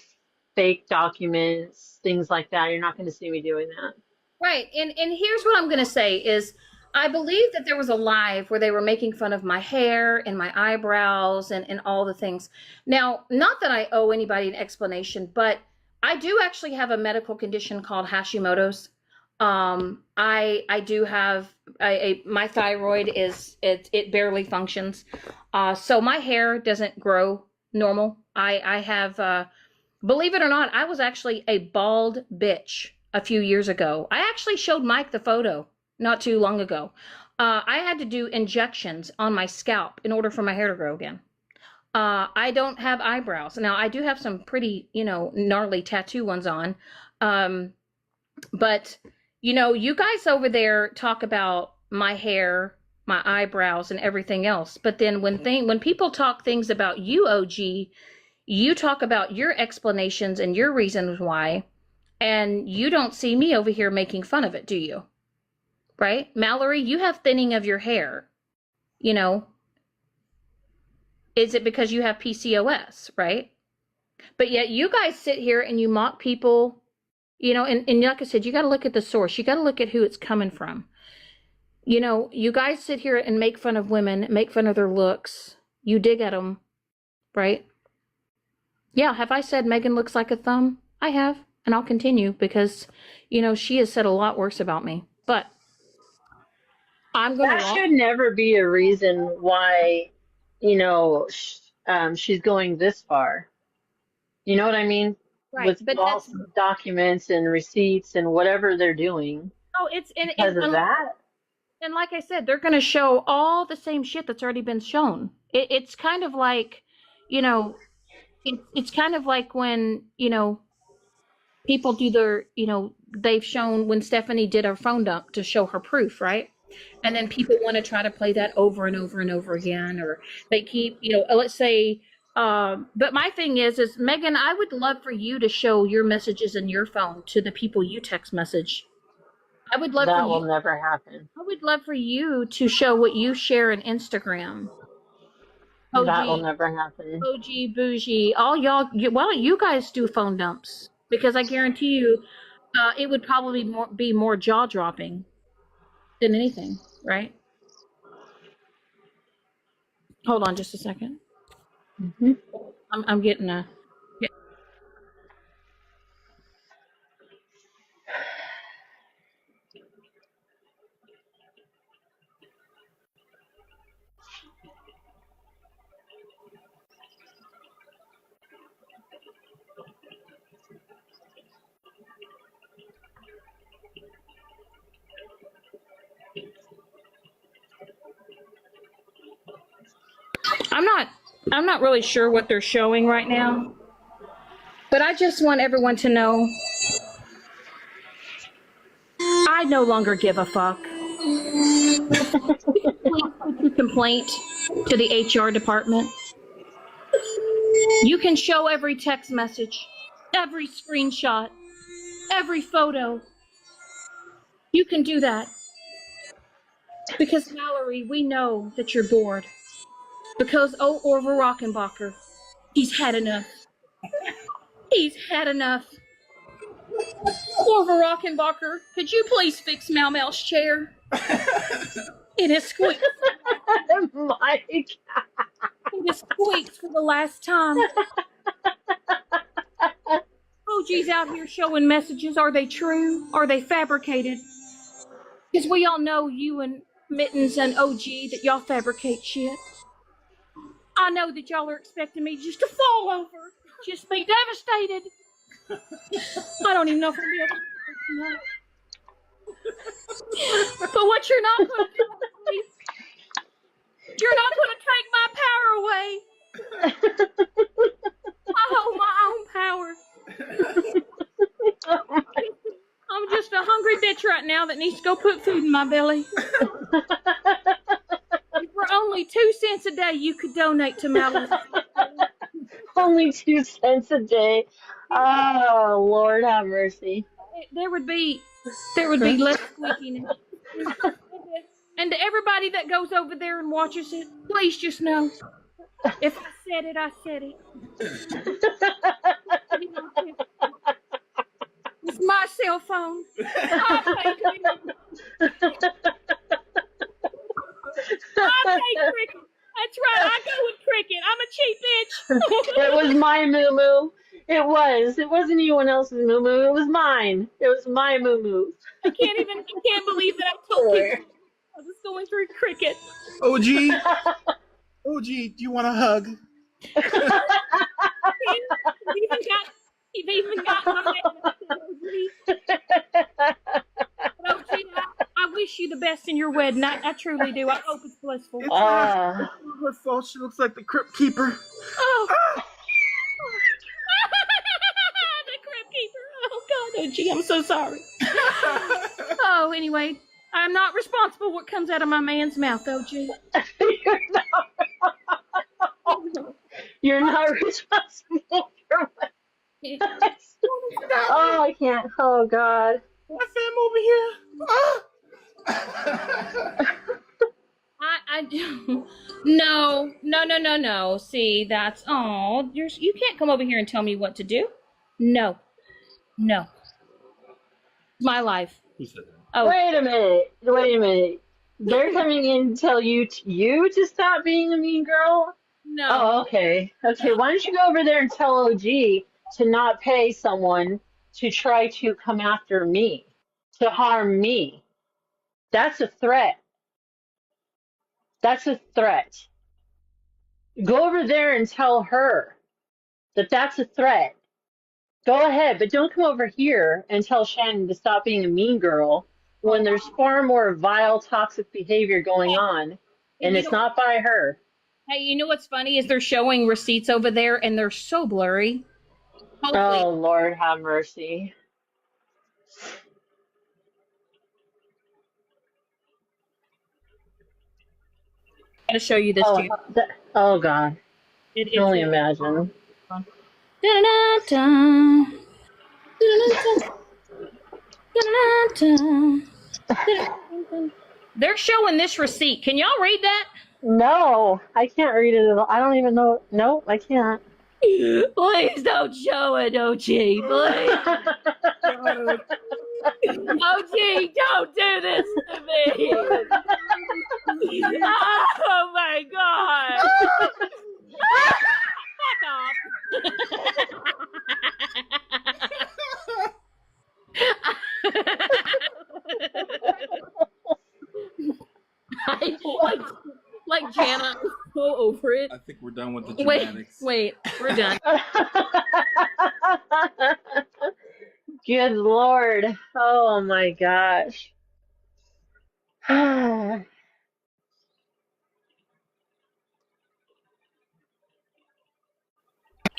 fake documents, things like that. You're not going to see me doing that.
Right. And here's what I'm going to say is I believe that there was a live where they were making fun of my hair and my eyebrows and all the things. Now, not that I owe anybody an explanation, but I do actually have a medical condition called Hashimoto's. I do have my thyroid it barely functions. So my hair doesn't grow normal. I have believe it or not, I was actually a bald bitch a few years ago. I actually showed Mike the photo not too long ago. I had to do injections on my scalp in order for my hair to grow again. I don't have eyebrows. Now, I do have some pretty, gnarly tattoo ones on. But, you guys over there talk about my hair, my eyebrows, and everything else. But then when people talk things about you, OG, you talk about your explanations and your reasons why, and you don't see me over here making fun of it, do you? Right? Mallory, you have thinning of your hair. Is it because you have PCOS, right? But yet you guys sit here and you mock people, and like I said, you got to look at the source. You got to look at who it's coming from. You guys sit here and make fun of women, make fun of their looks. You dig at them, right? Yeah, have I said Megan looks like a thumb? I have, and I'll continue because, she has said a lot worse about me. But I'm going to
That should never be a reason why, she's going this far. You know what I mean?
right,
With
but
false documents and receipts and whatever they're doing
it's
because of that.
And like I said, they're going to show all the same shit that's already been shown. It's kind of like, it's kind of like when, people do their, they've shown when Stephanie did her phone dump to show her proof, right? And then people want to try to play that over and over and over again, or they keep, let's say, but my thing is Megan, I would love for you to show your messages in your phone to the people you text message. I would love
That will never happen.
I would love for you to show what you share in Instagram.
That will
OG,
never happen.
OG, bougie, all y'all. Why don't you guys do phone dumps? Because I guarantee you, it would probably be more jaw dropping than anything, right? Hold on just a second.
Hmm.
I'm getting a. I'm not really sure what they're showing right now, but I just want everyone to know I no longer give a fuck. Please put your complaint to the HR department. You can show every text message, every screenshot, every photo. You can do that. Because Mallory, we know that you're bored. Because Orville Rockenbacher, he's had enough. He's had enough. Orville Rockenbacher, could you please fix Mal Mal's chair? It has squeaked.
Mike.
It has squeaked for the last time. OG's out here showing messages. Are they true? Are they fabricated? Because we all know you and Mittens and OG that y'all fabricate shit. I know that y'all are expecting me just to fall over, just be devastated. I don't even know if I'll be able to. But what you're not going to do, you're not going to take my power away. I hold my own power. I'm just a hungry bitch right now that needs to go put food in my belly. For only 2 cents a day, you could donate to Mallory.
Only 2 cents a day. Oh, Lord have mercy.
There would be less squeaking. And to everybody that goes over there and watches it, please just know, if I said it, I said it. It's my cell phone. I pay cricket. I pay cricket. That's right. I go with cricket. I'm a cheap bitch.
It was my moo moo. It was. It wasn't anyone else's moo moo. It was mine. It was my moo moo.
I can't believe that I told people I was going through cricket.
OG, OG, do you want a hug?
You've even got my name. OG, I wish you the best in your wedding. I truly do. I hope it's blissful.
It's not her fault. She looks like the crypt keeper.
Oh. The crypt keeper. Oh God, OG, I'm so sorry. Oh, anyway, I'm not responsible for what comes out of my man's mouth, OG.
You're not responsible for what. Oh, I can't. Oh, God.
My fam over here.
I do. No. See, that's you can't come over here and tell me what to do. No. My life.
Who said that?
Oh,
Wait a minute. They're coming in to tell you to stop being a mean girl?
no.
Oh, okay. Okay, why don't you go over there and tell OG to not pay someone to try to come after me, to harm me? That's a threat. That's a threat. Go over there and tell her that that's a threat. Go ahead, but don't come over here and tell Shannon to stop being a mean girl when there's far more vile, toxic behavior going on, and it's not by her.
Hey, you know what's funny is they're showing receipts over there, and they're so blurry. Hopefully,
Oh, Lord, have mercy.
I gotta show you this
Oh,
too.
oh God. I
It's
can only imagine.
Dun-dun-dun-dun. Dun-dun-dun-dun. Dun-dun-dun-dun. They're showing this receipt. Can y'all read that?
No, I can't read it at all. I don't even know. No, I can't.
Please don't show it, OG. Please. OG, don't do this to me. Oh my God.
Fuck off. like Jana, I'm so over it.
I think we're done with the dramatics.
Wait, we're done.
Good Lord. Oh my gosh.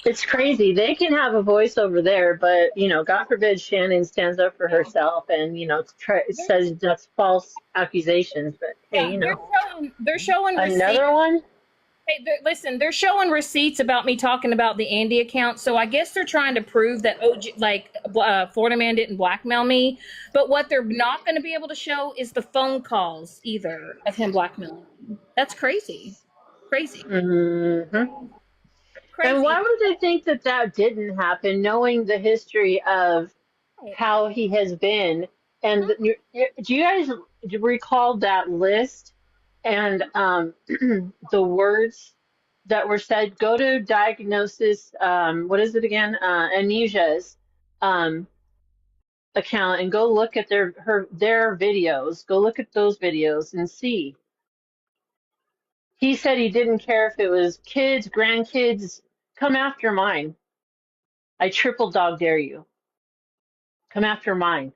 It's crazy. They can have a voice over there, but God forbid Shannon stands up for herself and says that's false accusations. But hey,
they're showing
another one.
Hey, listen, they're showing receipts about me talking about the Andy account, so I guess they're trying to prove that Florida Man didn't blackmail me. But what they're not going to be able to show is the phone calls either of him blackmailing me. That's crazy.
Mm-hmm. And why would they think that didn't happen, knowing the history of how he has been? And do you guys recall that list and the words that were said? Go to diagnosis, what is it again? Amnesia's account and go look at their videos. Go look at those videos and see. He said he didn't care if it was kids, grandkids. Come after mine. I triple dog dare you. Come after mine.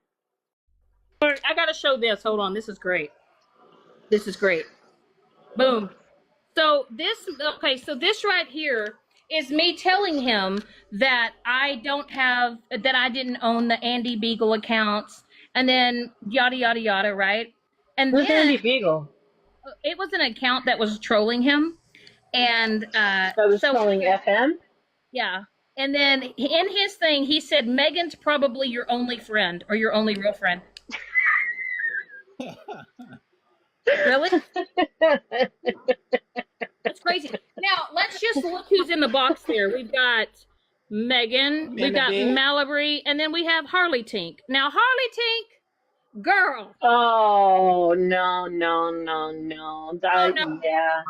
I gotta show this. Hold on. This is great. Boom. So this right here is me telling him that I didn't own the Andy Beagle accounts, and then yada yada yada, right? And
Who's
then
Andy Beagle?
it was an account that was trolling him, and
That was trolling FM.
Yeah. And then in his thing, he said, Megan's probably your only friend or your only real friend. Really? That's crazy. Now, let's just look who's in the box there. We've got Megan, we've got Mallory, and then we have Harley Tink. Now, Harley Tink, girl.
Oh, no, no, no, no.
Oh,
That,
no.
yeah.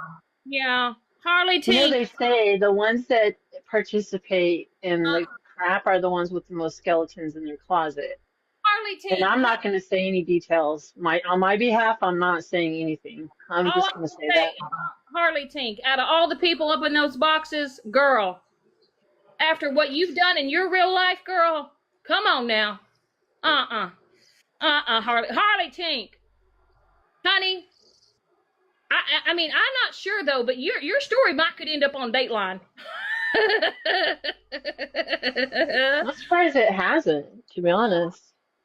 Yeah. Harley
You know,
Tink.
they say the ones that participate in the crap are the ones with the most skeletons in their closet.
Harley
And
Tink.
I'm not going to say any details. On my behalf, I'm not saying anything. I'm
All I
just going to say
say,
that.
Harley Tink, out of all the people up in those boxes, girl, after what you've done in your real life, girl, come on now. Harley Tink. Honey, I mean, I'm not sure though, but your story might could end up on Dateline.
I'm surprised it hasn't, to be honest.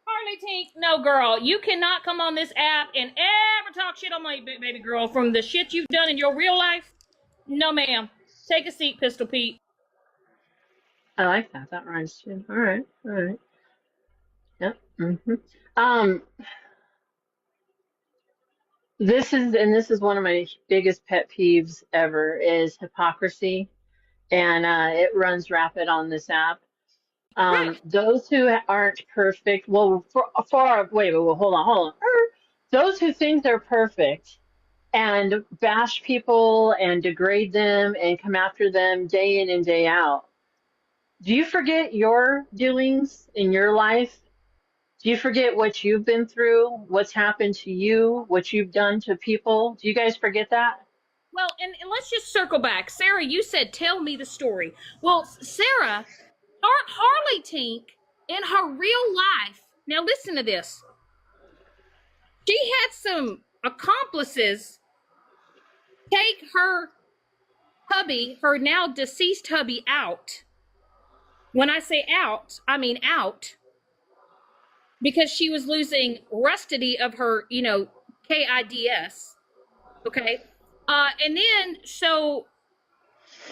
Harley Tink, no girl, you cannot come on this app and ever talk shit on my baby girl from the shit you've done in your real life. No, ma'am. Take a seat, Pistol Pete.
I like that. That rhymes too. All right. All right. Yep. Um, this is one of my biggest pet peeves ever is hypocrisy, and it runs rapid on this app.
Right.
Those who aren't perfect, well, wait, hold on. Those who think they're perfect and bash people and degrade them and come after them day in and day out. Do you forget your doings in your life? Do you forget what you've been through, what's happened to you, what you've done to people? Do you guys forget that?
Well, and let's just circle back. Sarah, you said, tell me the story. Well, Sarah, Harley Tink, in her real life, now listen to this. She had some accomplices take her hubby, her now deceased hubby, out. When I say out, I mean out, because she was losing custody of her, KIDS. Okay. And then, so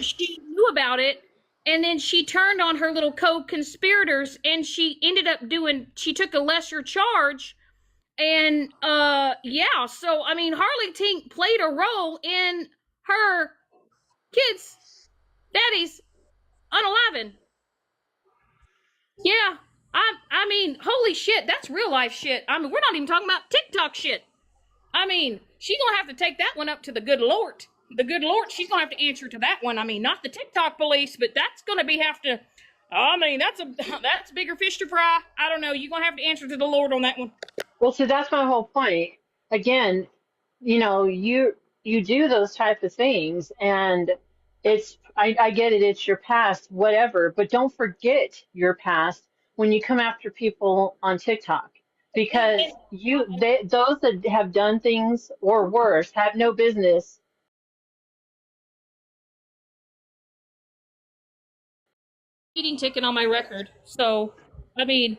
she knew about it, and then she turned on her little co-conspirators, and she ended up she took a lesser charge. And yeah, so I mean, Harley Tink played a role in her kids' daddy's unaliving. Yeah, I mean, holy shit, that's real life shit. I mean, we're not even talking about TikTok shit. I mean, she's gonna have to take that one up to the good Lord. The good Lord, she's gonna have to answer to that one. I mean, not the TikTok police, but that's gonna have to. I mean, that's bigger fish to fry. I don't know. You're gonna have to answer to the Lord on that one.
Well, see, that's my whole point. Again, you do those type of things, and I get it, it's your past, whatever, but don't forget your past when you come after people on TikTok, because those that have done things or worse have no business.
Speeding ticket on my record. So, I mean,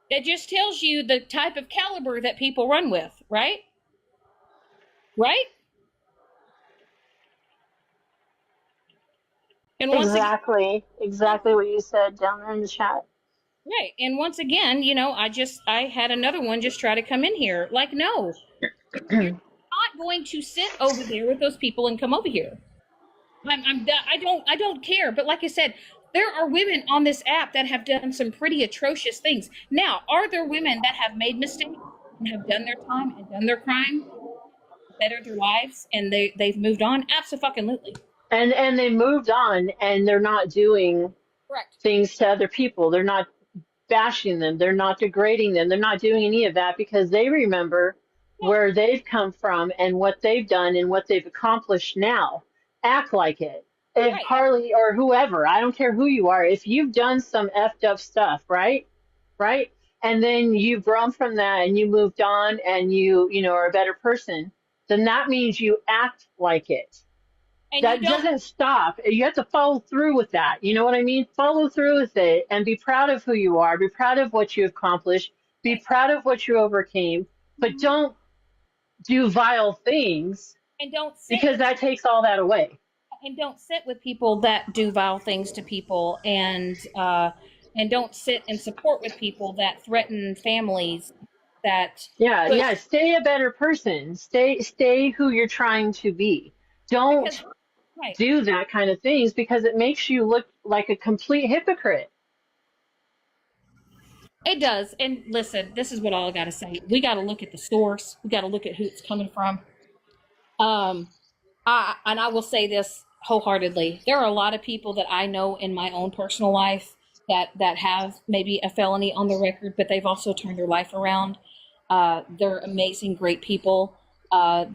it just tells you the type of caliber that people run with, right? Right? And once again,
Exactly what you said down there in the chat.
right. And once again, I had another one just try to come in here. Like, no, you're not going to sit over there with those people and come over here. I don't care. But like I said, there are women on this app that have done some pretty atrocious things. Now, are there women that have made mistakes and have done their time and done their crime, bettered their lives, and they've moved on? Absolutely.
And they moved on, and they're not doing
Correct.
things to other people. They're not bashing them. They're not degrading them. They're not doing any of that because they remember where they've come from and what they've done and what they've accomplished now. Act like it. If
Right.
Harley or whoever, I don't care who you are, if you've done some effed up stuff, right? Right? And then you've grown from that and you moved on and you are a better person, then that means you act like it.
And
That doesn't stop. You have to follow through with that. You know what I mean? Follow through with it and be proud of who you are. Be proud of what you accomplished. Be proud of what you overcame. But don't do vile things
don't
because that takes all that away.
And don't sit with people that do vile things to people, and don't sit and support with people that threaten families that.
Yeah. Stay a better person. Stay who you're trying to be.
Because
Don't
right,
do that kind of things because it makes you look like a complete hypocrite.
it does. And listen, this is what all I got to say. We got to look at the source. We got to look at who it's coming from. Um, I will say this wholeheartedly. There are a lot of people that I know in my own personal life that have maybe a felony on the record, but they've also turned their life around. They're amazing, great people.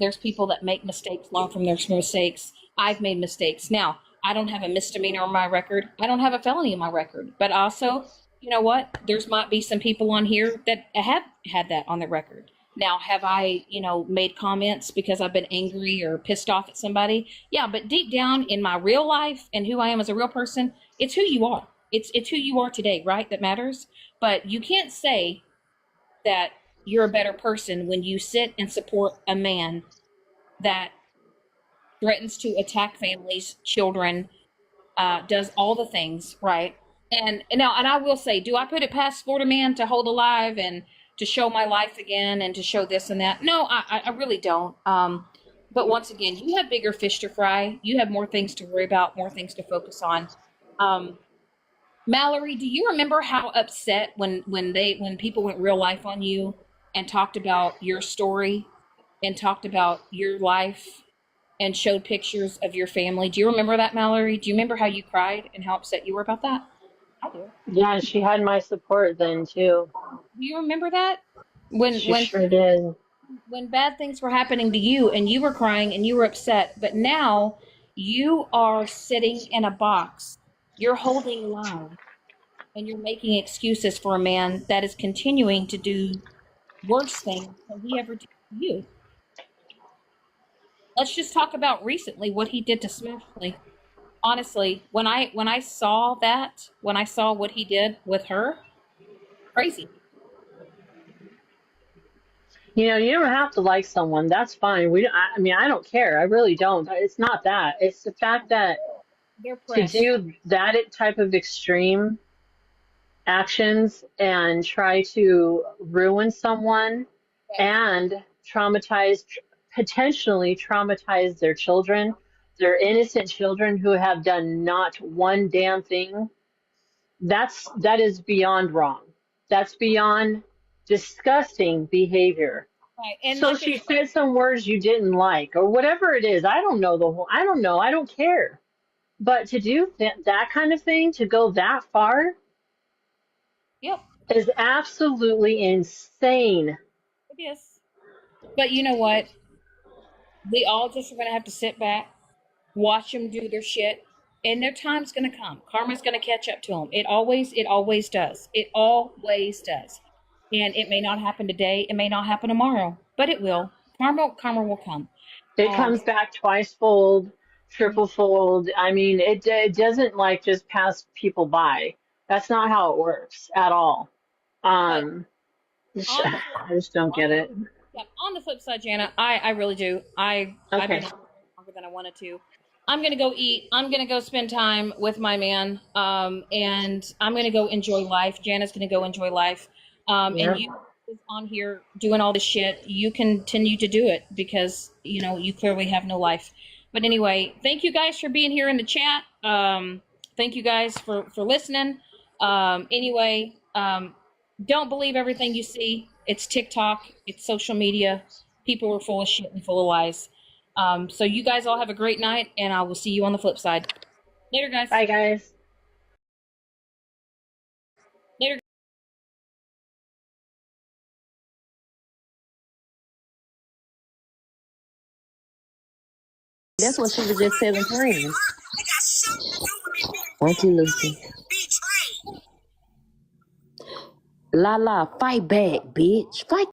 There's people that make mistakes, learn from their mistakes. I've made mistakes. Now, I don't have a misdemeanor on my record. I don't have a felony on my record. But also, you know what? There's might be some people on here that have had that on their record. Now, have I, made comments because I've been angry or pissed off at somebody? Yeah, but deep down in my real life and who I am as a real person, it's who you are. It's who you are today, right? That matters. But you can't say that you're a better person when you sit and support a man that threatens to attack families, children, does all the things, right? And I will say, do I put it past Florida man to hold alive and to show my life again and to show this and that? No, I really don't. But once again, you have bigger fish to fry. You have more things to worry about, more things to focus on. Mallory, do you remember how upset when people went real life on you and talked about your story and talked about your life and showed pictures of your family? Do you remember that, Mallory? Do you remember how you cried and how upset you were about that? I do.
Yeah, she had my support then too.
Do you remember that? When
She
when
sure did.
when bad things were happening to you and you were crying and you were upset, but now you are sitting in a box. You're holding line and you're making excuses for a man that is continuing to do worse things than he ever did to you. Let's just talk about recently what he did to Smashley. Honestly, when I saw that, when I saw what he did with her, crazy.
You don't have to like someone. That's fine. I mean, I don't care. I really don't. It's not that. It's the fact that
They're
to
pressed.
do that type of extreme actions and try to ruin someone and potentially traumatize their children, their innocent children who have done not one damn thing, that is beyond wrong. That's beyond disgusting behavior.
Right. And
So
like
she
I
said some words you didn't like, or whatever it is. I don't know. I don't care. But to do that kind of thing, to go that far,
yep,
is absolutely insane.
it is. But you know what? We all just are gonna have to sit back, watch them do their shit, and their time's gonna come. Karma's gonna catch up to them. It always does. It always does. And it may not happen today. It may not happen tomorrow, but it will. Karma will come.
It
Um,
comes back twice fold, triple fold. I mean, it doesn't like just pass people by. That's not how it works at all.
but
Um,
on the
I just don't
on
get it.
yeah, on the flip side, Jana, I really do. I've been
Okay.
on longer than I wanted to. I'm gonna go eat. I'm gonna go spend time with my man. And I'm gonna go enjoy life. Jana's gonna go enjoy life. And
Yep.
you is on here doing all this shit. You continue to do it because you clearly have no life. But anyway, thank you guys for being here in the chat. Thank you guys for listening. Anyway, don't believe everything you see. It's TikTok. It's social media. People are full of shit and full of lies. So you guys all have a great night, and I will see you on the flip side. Later, guys.
Bye, guys.
Later.
That's what she was just telling friends. Auntie Lucy. La la, fight back, bitch. Fight